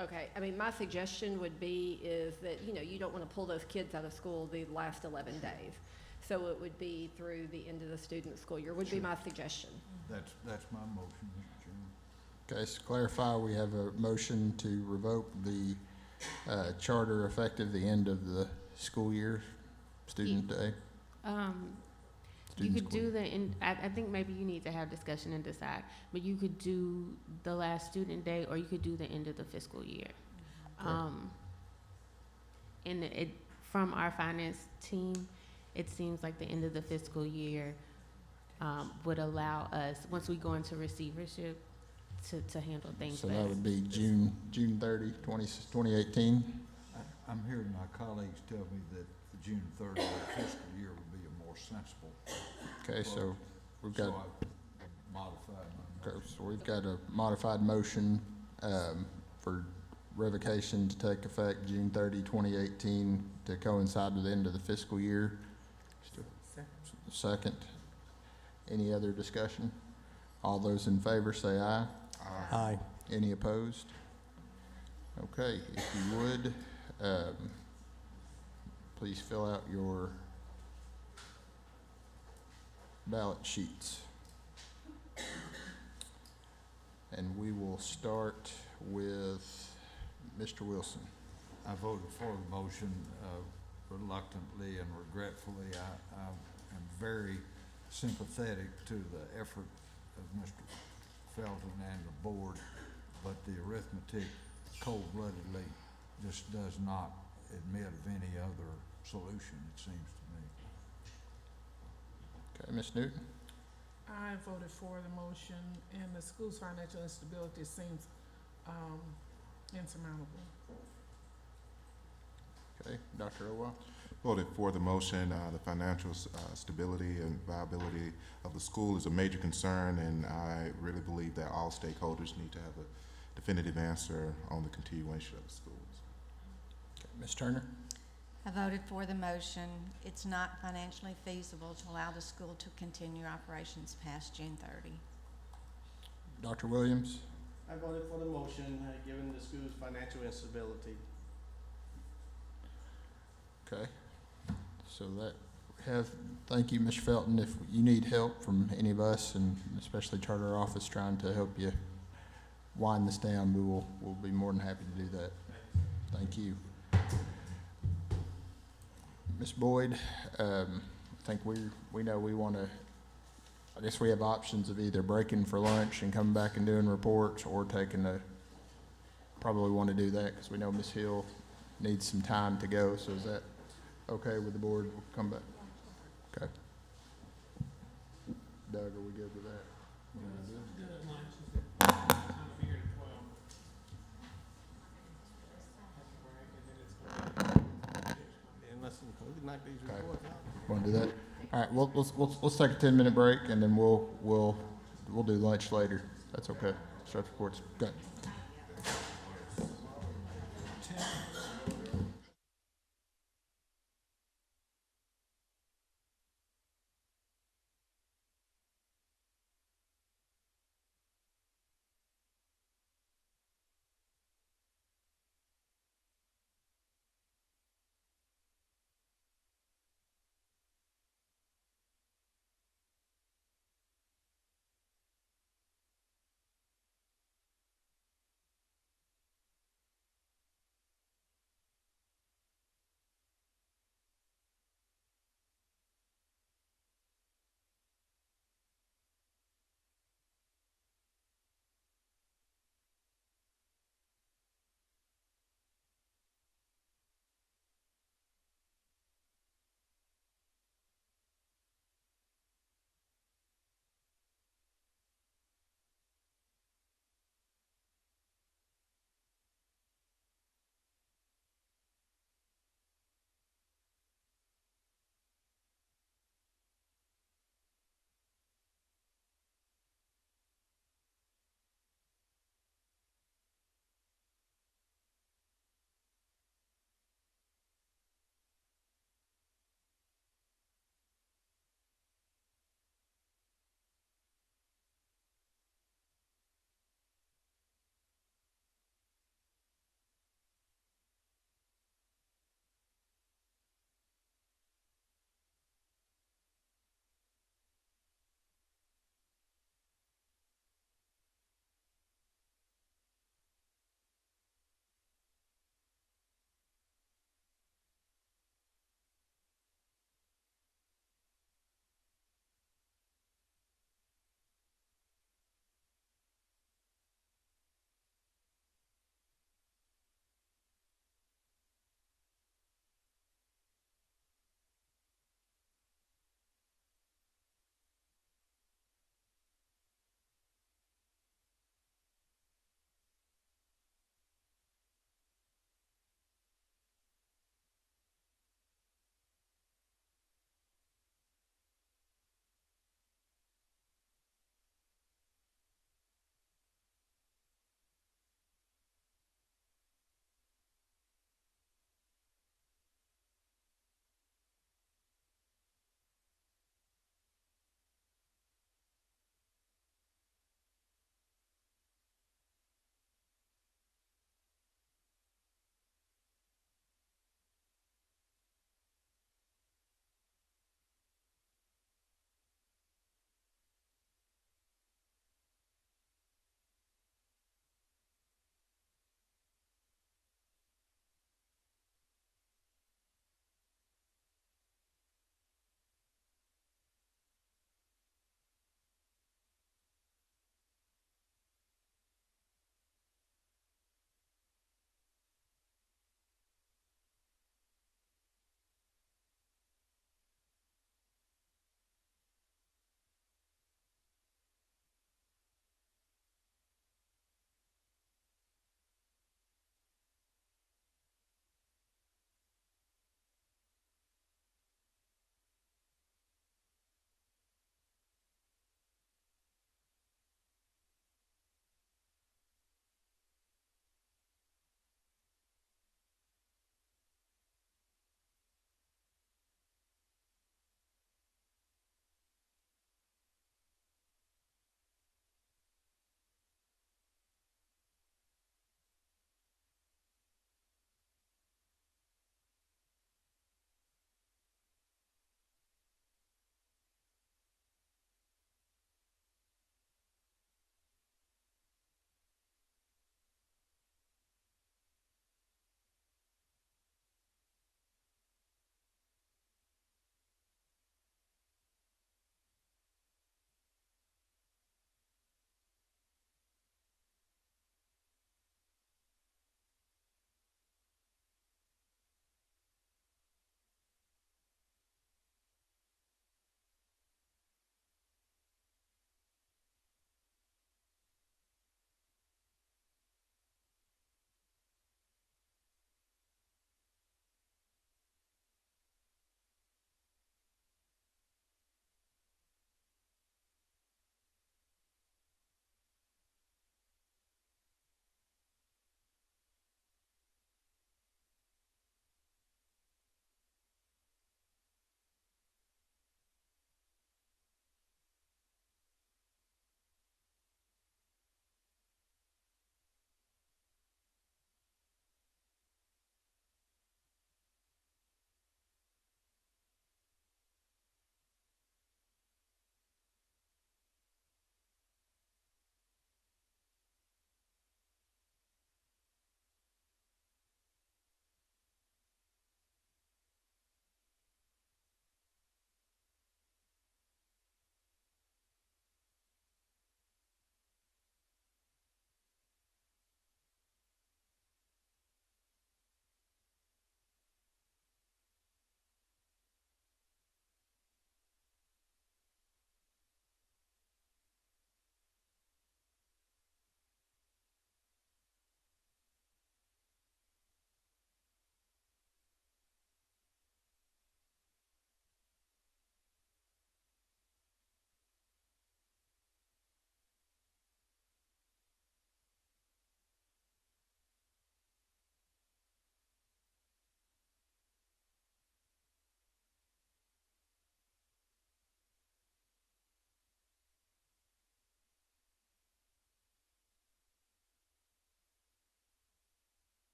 Okay, I mean, my suggestion would be is that, you know, you don't want to pull those kids out of school the last 11 days. So it would be through the end of the student school year, would be my suggestion. That's my motion, Mr. Chairman. Okay, so to clarify, we have a motion to revoke the charter effective the end of the school year, student day. You student could school do year. I think maybe you need to have discussion and decide, but you could do the last student day, or you could do the end of the fiscal year. And from our finance team, it seems like the end of the fiscal year would allow us, once we go into receivership, to handle things So better. that would be June 30, 2018. I'm hearing my colleagues tell me that the June 30th fiscal year would be a more sensible. Okay, so we've got, So I modified my okay, motion. so we've got a modified motion for revocation to take effect June 30, 2018, to coincide with the end of the fiscal year. Second. Any other discussion? All those in favor say aye. Aye. Any opposed? Okay, if you would, please fill out your ballot sheets. And we will start with Mr. Wilson. I voted for the motion reluctantly and regretfully. I am very sympathetic to the effort of Mr. Felton and the board, but the arithmetic cold-bloodedly just does not admit of any other solution, it seems to me. Okay, Ms. Newton? I voted for the motion, and the school's financial instability seems insurmountable. Okay, Dr. Owa? Voted for the motion. The financial stability and viability of the school is a major concern, and I really believe that all stakeholders need to have a definitive answer on the continuation of the schools. Okay, Ms. Turner? I voted for the motion. It's not financially feasible to allow the school to continue operations past June 30. Dr. Williams? I voted for the motion, given the school's financial instability. Okay, so thank you, Mr. Felton. If you need help from any of us, and especially Charter Office trying to help you wind this down, we'll be more than happy to do that. Thank you. Ms. Boyd, I think we know we want to, I guess we have options of either breaking for lunch and coming back and doing reports, or probably want to do that because we know Ms. Hill needs some time to go. So is that okay with the board? We'll come back. Okay. Doug, are we good with that? Unless we can knock these Okay. reports out. Want to do that? All right. Let's take a 10-minute break, and then we'll do lunch later. That's okay. Start reports. Good.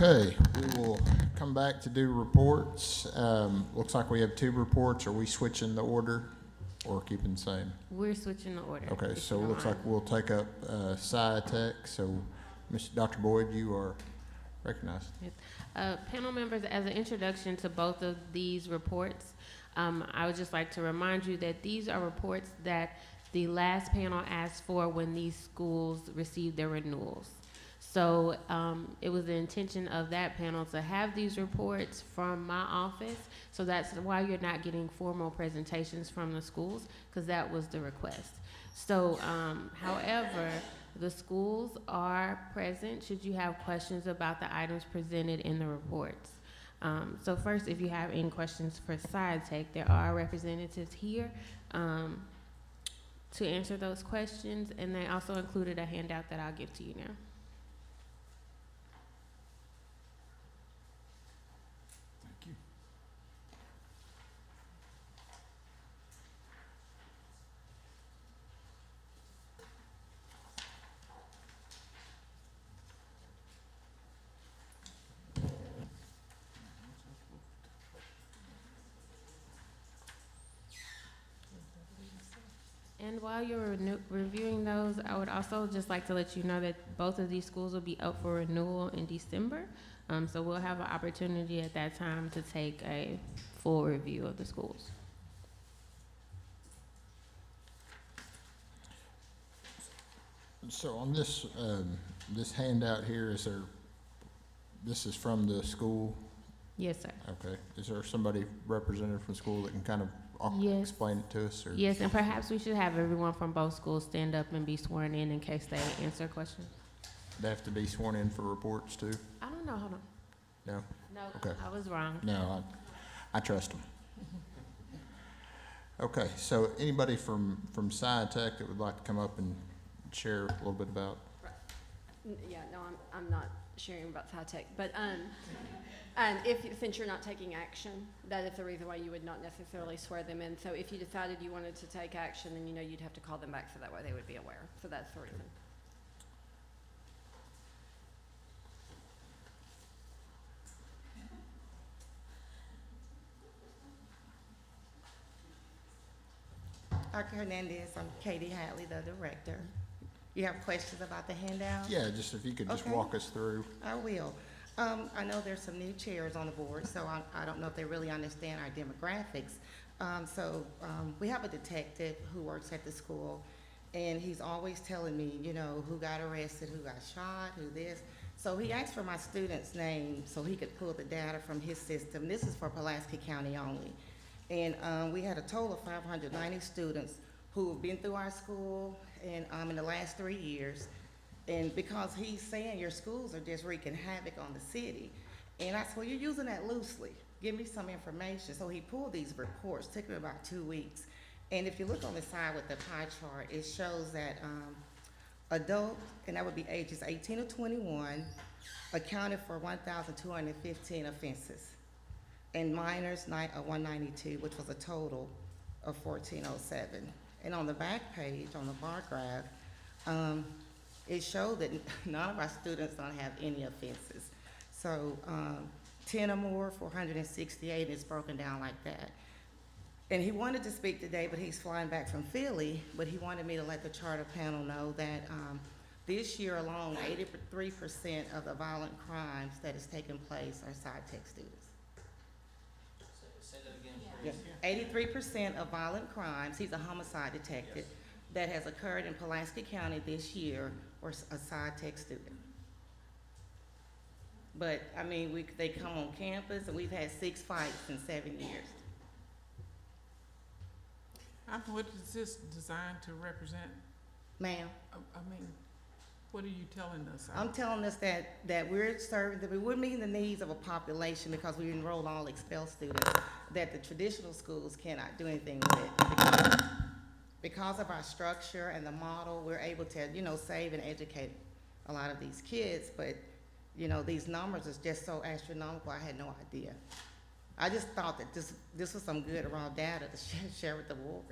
Okay, we will come back to do reports. Looks like we have 2 reports. Are we switching the order or keeping the same? We're switching the order. Okay, if so you it don't looks like mind. we'll take up SciTech. So, Dr. Boyd, you are recognized. Panel members, as an introduction to both of these reports, I would just like to remind you that these are reports that the last panel asked for when these schools received their renewals. So it was the intention of that panel to have these reports from my office. So that's why you're not getting formal presentations from the schools, because that was the request. So, however, the schools are present should you have questions about the items presented in the reports. So first, if you have any questions for SciTech, there are representatives here to answer those questions, and they also included a handout that I'll give to you now. Thank you. And while you're reviewing those, I would also just like to let you know that both of these schools will be up for renewal in December. So we'll have an opportunity at that time to take a full review of the schools. So on this, this handout here, this is from the school? Yes, sir. Okay. Is there somebody represented from school that can kind of Yes. explain it to us? Or? Yes, and perhaps we should have everyone from both schools stand up and be sworn in case they answer questions. They have to be sworn in for reports too? I don't know, hold on. No? No, Okay. I was wrong. No, I trust them. Okay, so anybody from SciTech that would like to come up and share a little bit about? Yeah, no, I'm not sharing about SciTech, but, since you're not taking action, that is the reason why you would not necessarily swear them in. So if you decided you wanted to take action, then you'd have to call them back so that way they would be aware. So that's the reason. Dr. Hernandez, I'm Katie Hadley, the director. You have questions about the handout? Yeah, just if you could just Okay. walk us through. I will. I know there's some new chairs on the board, so I don't know if they really understand our demographics. We have a detective who works at the school, and he's always telling me, who got arrested, who got shot, who this. So he asked for my student's name so he could pull the data from his system. This is for Pulaski County only. And we had a total of 590 students who have been through our school and in the last 3 years. And because he's saying your schools are just wreaking havoc on the city. And I said, well, you're using that loosely. Give me some information. So he pulled these reports, took him about 2 weeks. And if you look on the side with the pie chart, it shows that adults, and that would be ages 18 to 21, accounted for 1,215 offenses. And minors, 192, which was a total of 1,407. And on the back page, on the bar graph, it showed that none of our students don't have any offenses. So 10 or more, 468, and it's broken down like that. And he wanted to speak today, but he's flying back from Philly, but he wanted me to let the charter panel know that this year alone, 83% of the violent crimes that has taken place are SciTech students. Say that again, please. 83% of violent crimes, he's a homicide detective, that has occurred in Pulaski County this year were a SciTech student. But, they come on campus, and we've had 6 fights in 7 years. What is this designed to represent? Ma'am, What are you telling us? I'm telling us that we're serving, that we're meeting the needs of a population because we enroll all expelled students, that the traditional schools cannot do anything with it. Because of our structure and the model, we're able to, save and educate a lot of these kids, but, these numbers is just so astronomical, I had no idea. I just thought that this was some good raw data to share with the board.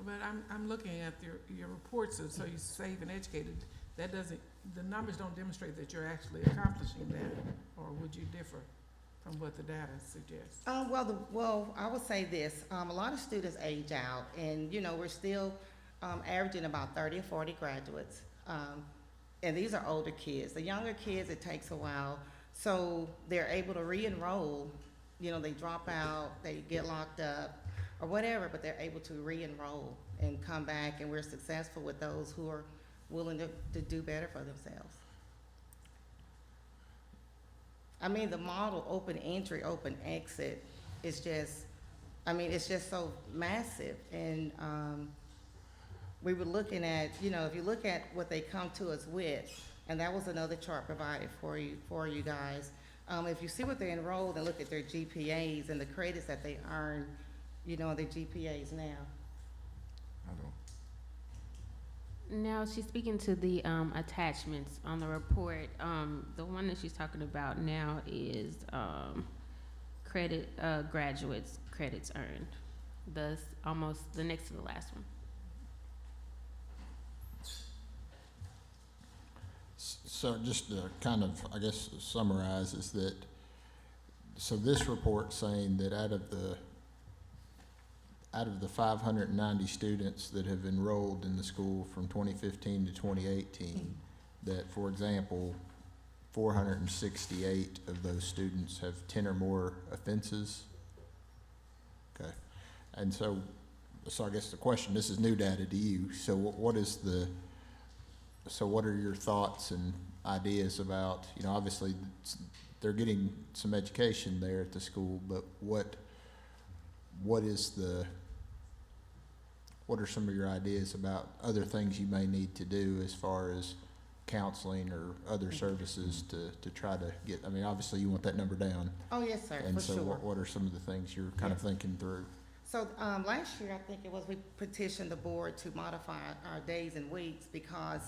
But I'm looking at your reports, so you save and educated. that doesn't, the numbers don't demonstrate that you're actually accomplishing that, or would you differ from what the data suggests? Well, I would say this, a lot of students age out, and, you know, we're still, averaging about 30 or 40 graduates. And these are older kids. The younger kids, it takes a while, so they're able to re-enroll. You know, they drop out, they get locked up, or whatever, but they're able to re-enroll and come back, and we're successful with those who are willing to do better for themselves. I mean, the model, open entry, open exit, is just, I mean, it's just so massive. And we were looking at, you know, if you look at what they come to us with, and that was another chart provided for you guys. If you see what they enrolled and look at their GPAs and the credits that they earn, you know, their GPAs now. I don't. Now, she's speaking to the attachments on the report. The one that she's talking about now is graduates credits earned. Thus, almost the next to the last one. So just to kind of, I guess, summarize is that, so this report saying that out of the 590 students that have enrolled in the school from 2015 to 2018, that, for example, 468 of those students have 10 or more offenses. Okay. And so I guess the question, this is new data to you, so what are your thoughts and ideas about, you know, obviously they're getting some education there at the school, but what are some of your ideas about other things you may need to do as far as counseling or other services to try to get, I mean, obviously you want that number down. Oh, yes, sir, And for so sure. what are some of the things you're kind of thinking through? So last year, I think it was, we petitioned the board to modify our days and weeks because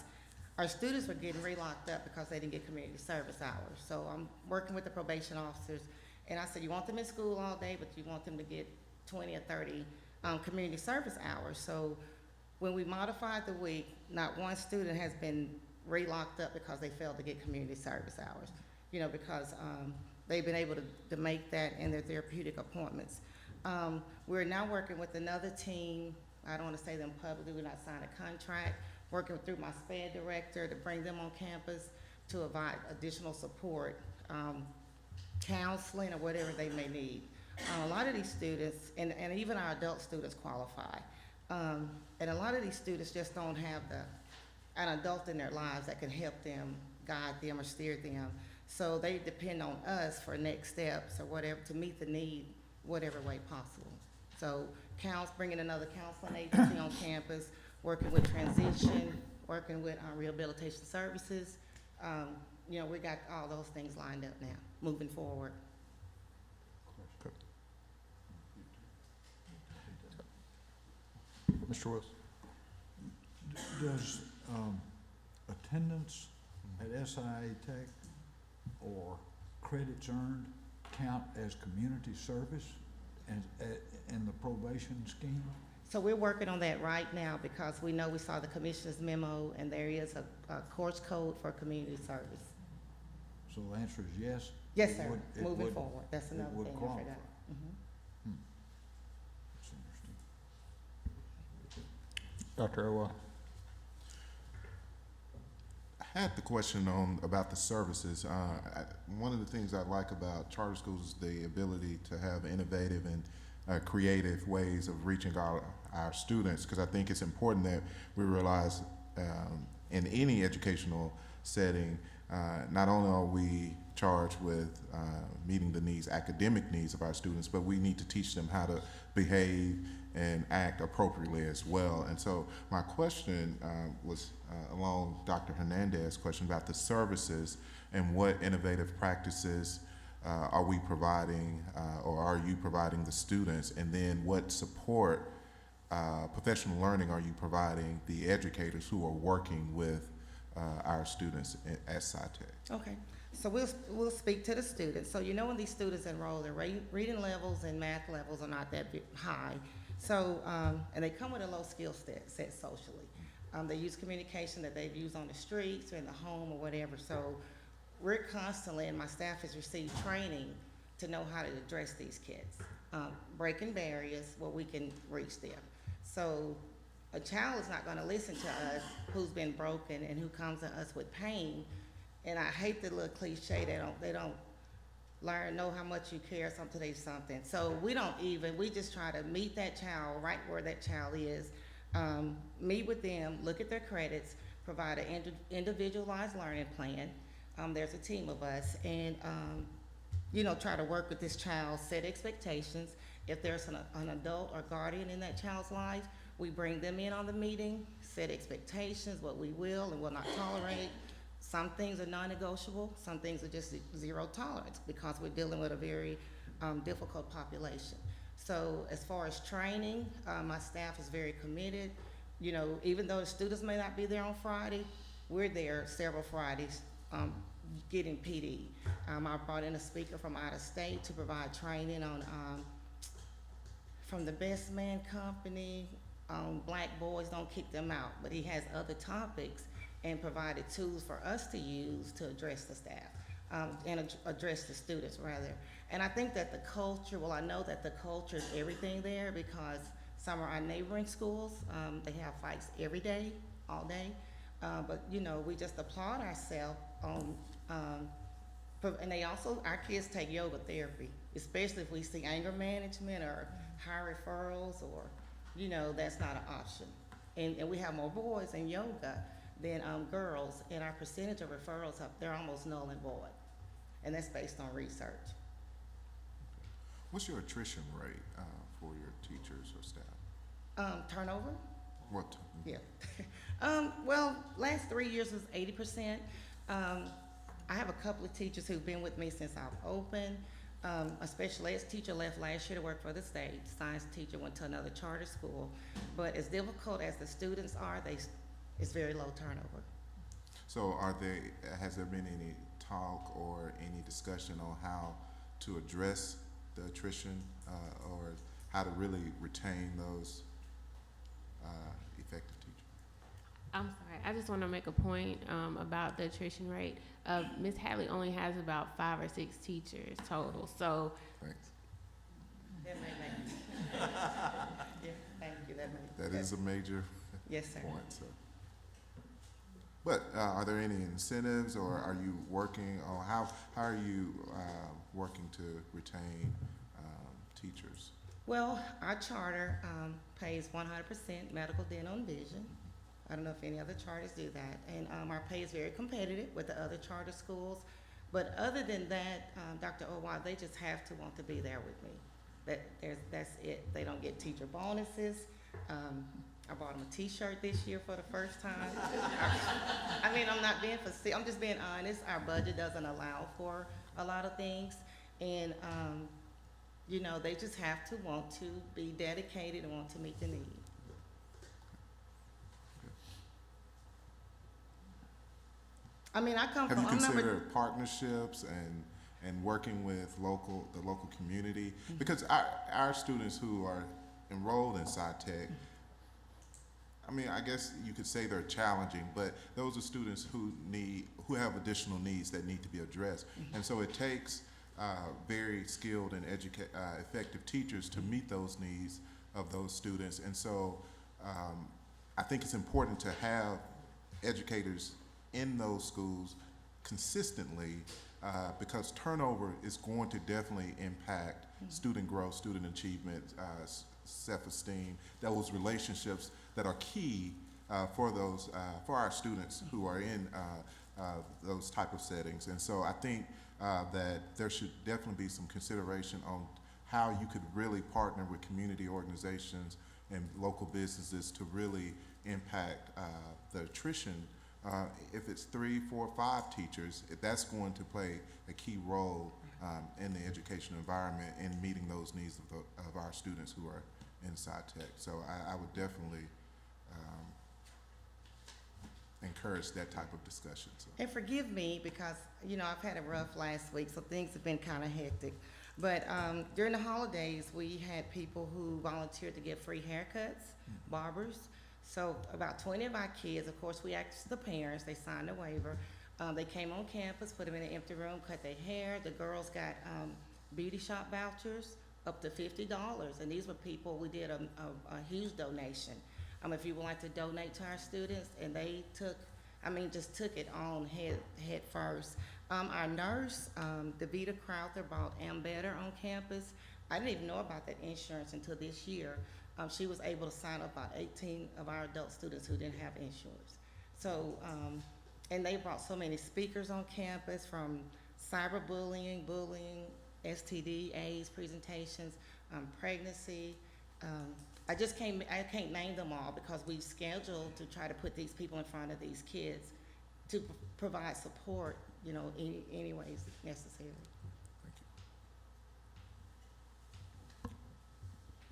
our students were getting re-locked up because they didn't get community service hours. So I'm working with the probation officers, and I said, you want them in school all day, but you want them to get 20 or 30 community service hours. So when we modified the week, not one student has been re-locked up because they failed to get community service hours, you know, because they've been able to make that in their therapeutic appointments. We're now working with another team. I don't want to say them publicly, we're not signing a contract, working through my SPED director to bring them on campus to provide additional support, counseling or whatever they may need. A lot of these students, and even our adult students qualify, and a lot of these students just don't have an adult in their lives that can help them, guide them, or steer them. So they depend on us for next steps or whatever to meet the need, whatever way possible. So bringing another counseling agency on campus, working with transition, working with rehabilitation services. You know, we got all those things lined up now, moving forward. Mr. Wilson? Does attendance at SIA Tech or credits earned count as community service in the probation scheme? So we're working on that right now because we know we saw the commissioner's memo and there is a course code for community service. So the answer is yes? Yes, It sir, would- it moving would- forward. That's it another would thing I qualify. forgot. That's interesting. Dr. Owa? I had the question about the services. One of the things I like about charter schools is the ability to have innovative and creative ways of reaching our students, because I think it's important that we realize in any educational setting, not only are we charged with meeting the needs, academic needs of our students, but we need to teach them how to behave and act appropriately as well. And so my question was along Dr. Hernandez's question about the services and what innovative practices are we providing or are you providing the students, and then what support, professional learning are you providing the educators who are working with our students at SciTech? Okay, so we'll speak to the students. So you know when these students enroll, their reading levels and math levels are not that high. So, and they come with a low skill set socially. They use communication that they've used on the streets or in the home or whatever. So we're constantly, and my staff has received training to know how to address these kids, breaking barriers where we can reach them. So a child is not going to listen to us who's been broken and who comes to us with pain. And I hate the little cliche, they don't know how much you care, something they something. So we just try to meet that child right where that child is, meet with them, look at their credits, provide an individualized learning plan. There's a team of us, and try to work with this child, set expectations. If there's an adult or guardian in that child's life, we bring them in on the meeting, set expectations, what we will and will not tolerate. Some things are non-negotiable, some things are just zero tolerance because we're dealing with a very difficult population. So as far as training, my staff is very committed. Even though the students may not be there on Friday, we're there several Fridays getting PD. I brought in a speaker from out of state to provide training on from the Best Man Company on Black Boys Don't Kick Them Out, but he has other topics and provided tools for us to use to address the staff and address the students rather. And I think that the culture, I know that the culture is everything there because some are our neighboring schools. They have fights every day, all day. But we just applaud ourselves on, and our kids take yoga therapy, especially if we see anger management or high referrals or, that's not an option. And we have more boys in yoga than girls, and our percentage of referrals, they're almost null and void. And that's based on research. What's your attrition rate for your teachers or staff? Turnover? What? Yeah. Last 3 years was 80%. I have a couple of teachers who've been with me since I've opened. A special ed teacher left last year to work for the state. Science teacher went to another charter school. But as difficult as the students are, it's very low turnover. So has there been any talk or any discussion on how to address the attrition or how to really retain those effective teachers? I'm sorry, I just want to make a point about the attrition rate. Ms. Hadley only has about 5 or 6 teachers total, so. Thanks. That may make yeah, thank you. That is a major yes, sir. point. So. But are there any incentives, or are you working on how are you working to retain teachers? Well, our charter pays 100% medical, dental, and vision. I don't know if any other charters do that. And our pay is very competitive with the other charter schools. But other than that, Dr. Owad, they just have to want to be there with me. That's it. They don't get teacher bonuses. I bought them a t-shirt this year for the first time. I'm just being honest. Our budget doesn't allow for a lot of things. And, they just have to want to be dedicated and want to meet the need. Have you considered partnerships and working with the local community? Because our students who are enrolled in SciTech, I guess you could say they're challenging, but those are students who have additional needs that need to be addressed. And so it takes very skilled and effective teachers to meet those needs of those students. And so I think it's important to have educators in those schools consistently because turnover is going to definitely impact student growth, student achievement, self-esteem, those relationships that are key for our students who are in those type of settings. And so I think that there should definitely be some consideration on how you could really partner with community organizations and local businesses to really impact the attrition. If it's 3, 4, 5 teachers, that's going to play a key role in the educational environment in meeting those needs of our students who are in SciTech. So I would definitely encourage that type of discussion. So. And forgive me because, I've had a rough last week, so things have been kind of hectic. But during the holidays, we had people who volunteered to get free haircuts, barbers. So about 20 of our kids, of course, we asked the parents, they signed a waiver. They came on campus, put them in an empty room, cut their hair. The girls got beauty shop vouchers up to $50. And these were people, we did a huge donation. If you would like to donate to our students, and they took, just took it on head first. Our nurse, Davita Crowther, bought Ambetter on campus. I didn't even know about that insurance until this year. She was able to sign up about 18 of our adult students who didn't have insurance. So, and they brought so many speakers on campus, from cyberbullying, bullying, STD, AIDS presentations, pregnancy. I can't name them all because we've scheduled to try to put these people in front of these kids to provide support, any ways necessary.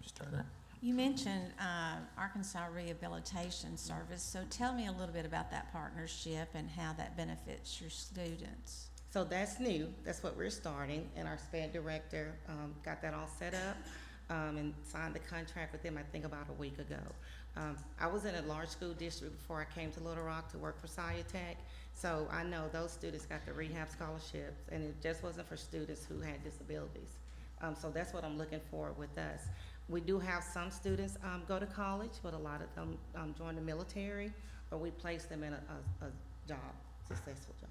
Ms. Turner? You mentioned Arkansas Rehabilitation Service, so tell me a little bit about that partnership and how that benefits your students. So that's new. That's what we're starting, and our SPED director got that all set up and signed the contract with them, I think, about a week ago. I was in a large school district before I came to Little Rock to work for Tech, so I know those students got the rehab scholarships, and it just wasn't for students who had disabilities. So that's what I'm looking for with us. We do have some students go to college, but a lot of them join the military, or we place them in a job, successful job.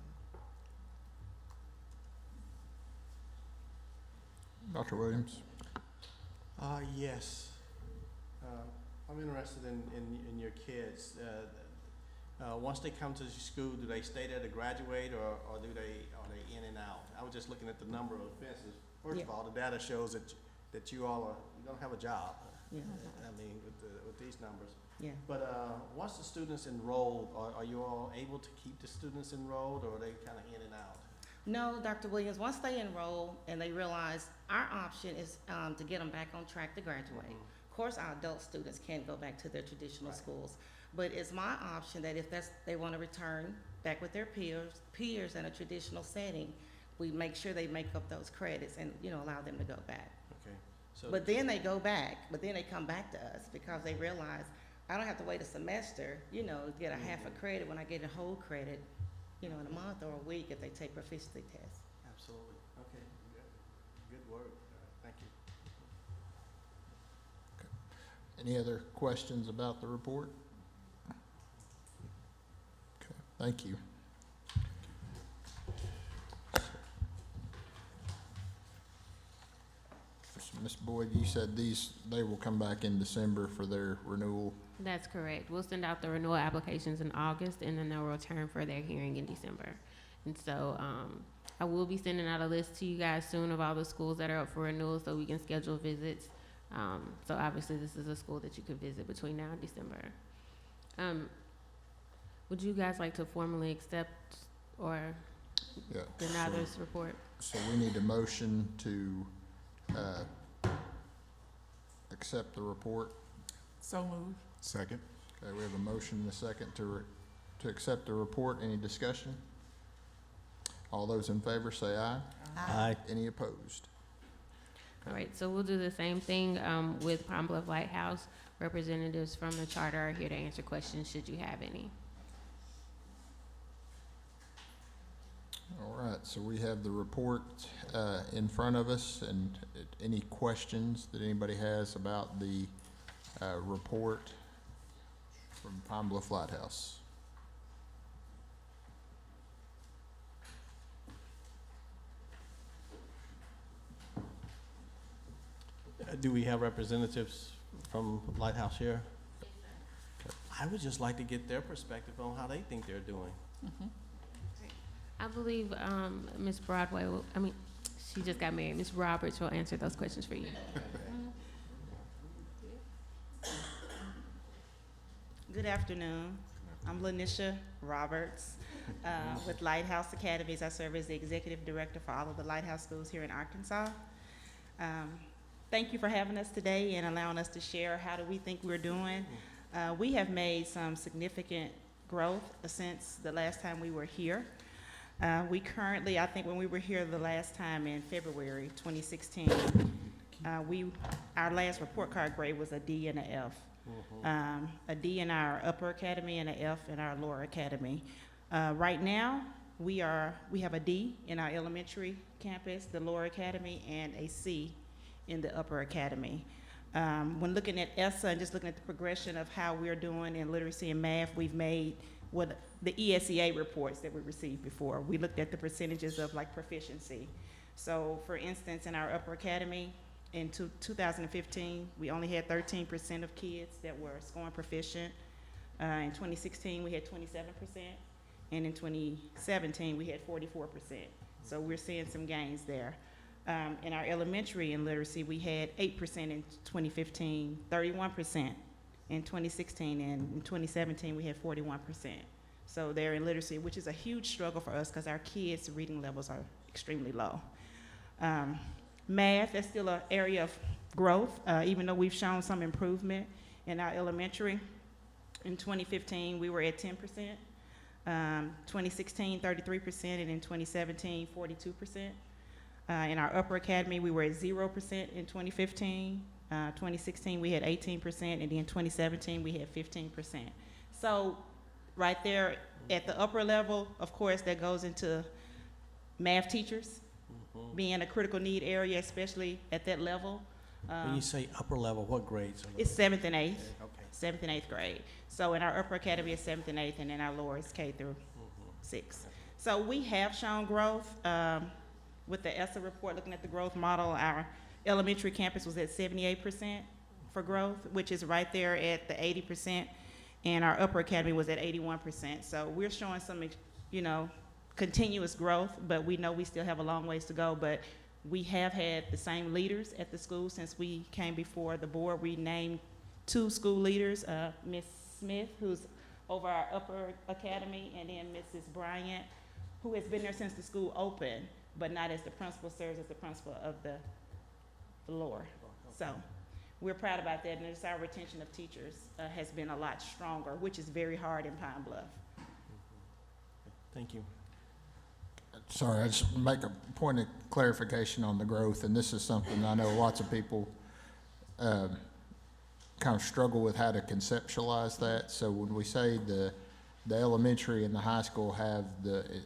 Dr. Williams? Yes. I'm interested in your kids. Once they come to school, do they stay there to graduate, or are they in and out? I was just looking at the number of offenses. First of all, the data shows that you don't have a job. Yeah. With these numbers. Yeah. But once the students enrolled, are you all able to keep the students enrolled, or are they kind of in and out? No, Dr. Williams, once they enroll and they realize our option is to get them back on track to graduate. Mm-hmm. Of course, our adult students can't go back to their traditional schools, but it's my option that if they want to return back with their peers in a traditional setting, we make sure they make up those credits and allow them to go back. Okay. So But then they go back, but then they come back to us because they realize I don't have to wait a semester, to get a half a credit when I get a whole credit, in a month or a week if they take proficiency tests. Absolutely. Okay. Good work. Thank you. Any other questions about the report? Okay, thank you. So, Ms. Boyd, you said they will come back in December for their renewal. That's correct. We'll send out the renewal applications in August, and then they'll return for their hearing in December. And so I will be sending out a list to you guys soon of all the schools that are up for renewal so we can schedule visits. So obviously this is a school that you could visit between now and December. Would you guys like to formally accept or deny this report? So we need a motion to accept the report. So moved. Second. Okay, we have a motion and a second to accept the report. Any discussion? All those in favor say aye. Aye. Any opposed? All right, so we'll do the same thing with Pine Bluff Lighthouse. Representatives from the charter are here to answer questions should you have any. All right, so we have the report in front of us, and any questions that anybody has about the report from Pine Bluff Lighthouse? Do we have representatives from Lighthouse here? I would just like to get their perspective on how they think they're doing. I believe Ms. Broadway, she just got married. Ms. Roberts will answer those questions for you. Good afternoon. I'm Lanisha Roberts with Lighthouse Academies. I serve as the executive director for all of the Lighthouse schools here in Arkansas. Thank you for having us today and allowing us to share how do we think we're doing. We have made some significant growth since the last time we were here. We currently, I think when we were here the last time in February 2016, our last report card grade was a D and a F. a D in our upper academy, and an F in our lower academy. Right now, we have a D in our elementary campus, the lower academy, and a C in the upper academy. When looking at ESSA and just looking at the progression of how we're doing in literacy and math, we've made what the ESEA reports that we received before. We looked at the percentages of like proficiency. So for instance, in our upper academy, in 2015, we only had 13% of kids that were scoring proficient. In 2016, we had 27%. And in 2017, we had 44%. So we're seeing some gains there. In our elementary in literacy, we had 8% in 2015, 31% in 2016, and in 2017, we had 41%. So they're in literacy, which is a huge struggle for us because our kids' reading levels are extremely low. Math, that's still an area of growth, even though we've shown some improvement in our elementary. In 2015, we were at 10%. 2016, 33%, and in 2017, 42%. In our upper academy, we were at 0% in 2015. 2016, we had 18%, and then 2017, we had 15%. So right there at the upper level, of course, that goes into math teachers being a critical need area, especially at that level. When you say upper level, what grades? It's 7th and 8th. Okay. 7th and 8th grade. So in our upper academy, it's 7th and 8th, and in our lower, it's K through 6. So we have shown growth. With the ESSA report, looking at the growth model, our elementary campus was at 78% for growth, which is right there at the 80%, and our upper academy was at 81%. So we're showing some, continuous growth, but we know we still have a long ways to go. But we have had the same leaders at the school since we came before the board. We named 2 school leaders, Ms. Smith, who's over our upper academy, and then Mrs. Bryant, who has been there since the school opened, but not as the principal, serves as the principal of the lower. So we're proud about that, and our retention of teachers has been a lot stronger, which is very hard in Pine Bluff. Thank you. Sorry, I just make a point of clarification on the growth, and this is something I know lots of people kind of struggle with how to conceptualize that. So when we say the elementary and the high school have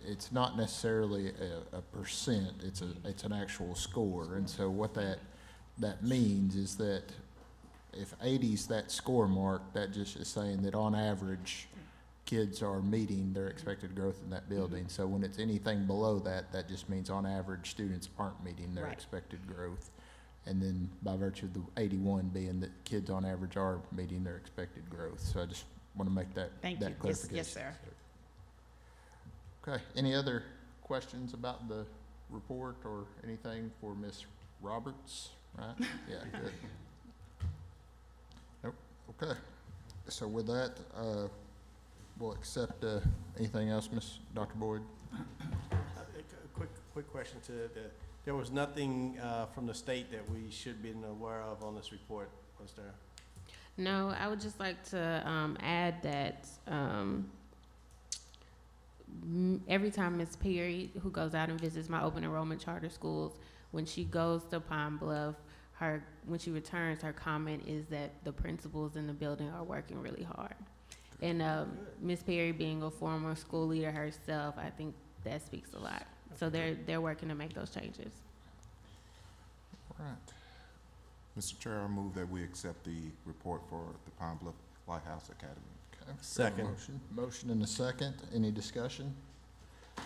it's not necessarily a percent, it's an actual score. And so what that means is that if 80's that score mark, that just is saying that on average, kids are meeting their expected growth in that building. So when it's anything below that, that just means on average, students aren't meeting their expected growth. And then by virtue of the 81 being that kids on average are meeting their expected growth. So I just want to make that clarification. Yes, sir. Okay, any other questions about the report or anything for Ms. Roberts, right? Yeah, good. Nope, okay. So with that, we'll accept anything else, Dr. Boyd? A quick question to that. There was nothing from the state that we should be aware of on this report, was there? No, I would just like to add that every time Ms. Perry, who goes out and visits my open enrollment charter schools, when she goes to Pine Bluff, when she returns, her comment is that the principals in the building are working really hard. And Ms. Perry being a former school leader herself, I think that speaks a lot. So they're working to make those changes. All right. Mr. Chair, I move that we accept the report for the Pine Bluff Lighthouse Academy. Okay. Second. Motion and a second. Any discussion? All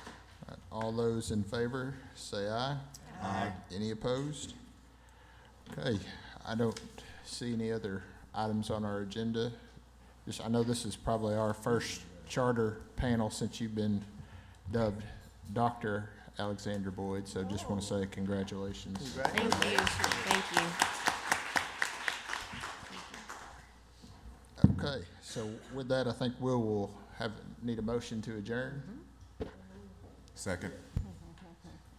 right. All those in favor, say aye. Aye. Any opposed? Okay, I don't see any other items on our agenda. I know this is probably our first charter panel since you've been dubbed Dr. Alexander Boyd, so just want to say congratulations. Thank you. Thank you. Okay, so with that, I think we'll need a motion to adjourn. Second.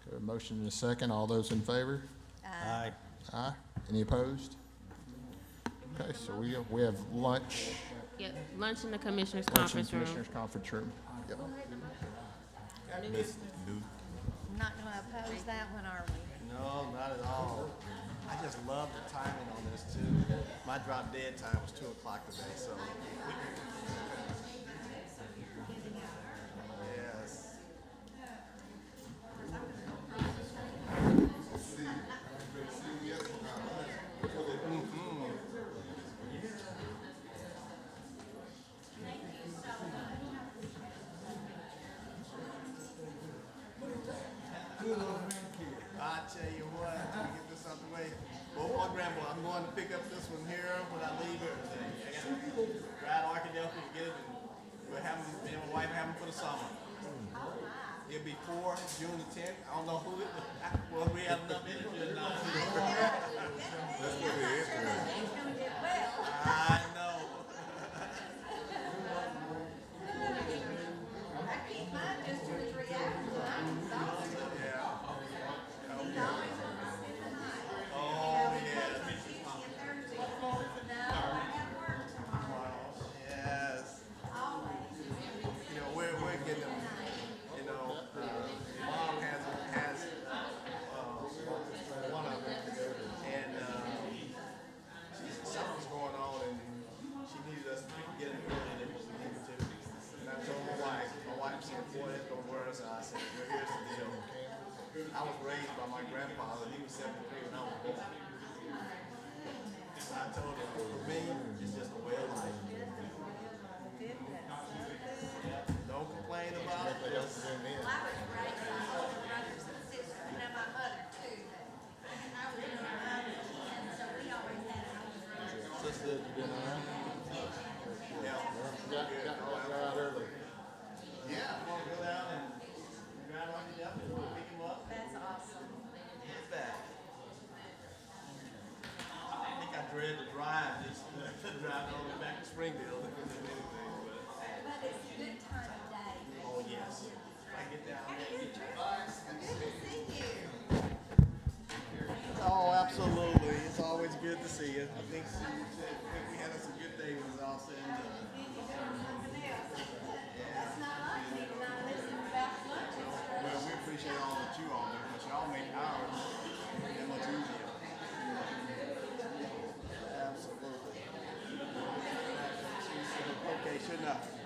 Okay, a motion and a second. All those in favor? Aye. Aye. Any opposed? Okay, so we have lunch. Yeah, lunch in the commissioner's Lunch in conference room. Commissioner's conference room. Yep. Ms. Newt. Not going to oppose that one, are we? No, not at all. I just love the timing on this too. My drop dead time was 2 o'clock today, so. Yes. I tell you what, let me get this out the way. Well, my grandboy, I'm going to pick up this one here when I leave here today. I got to drive to Arkadelphia to get it, and we're having, me and my wife having for the summer. It'll be June the 10th. I don't know who it well, we have enough energy or not. I know. Oh, yes. Yes. You know, we're getting them, you know, mom has one of them, and something's going on, and she needed us to get it earlier than what we needed to. And I told my wife said, boy, it's gonna work. So I said, well, here's the deal. I was raised by my grandfather. He was 73 when I was born. So I told her, for me, it's just a way of life. Don't complain about it. Well, I was raised by older brothers and sisters, and my mother too. I was in my mother, and so we always had an older brother. Sister, you been all right? Got out early. Yeah, I'm gonna go down and drive on you up and pick him up. That's awesome. Get back. I think I dread to drive just drive all the way back to Springfield if there's anything, but But it's a good time of day. oh yes. If I get down there. Good to see you. Oh, absolutely. It's always good to see you. I think we had us a good day when it was all said and done. That's not like me to not listen about lunch. Well, we appreciate all that you all do because y'all make ours that much easier. Absolutely. Okay, shouldn't I?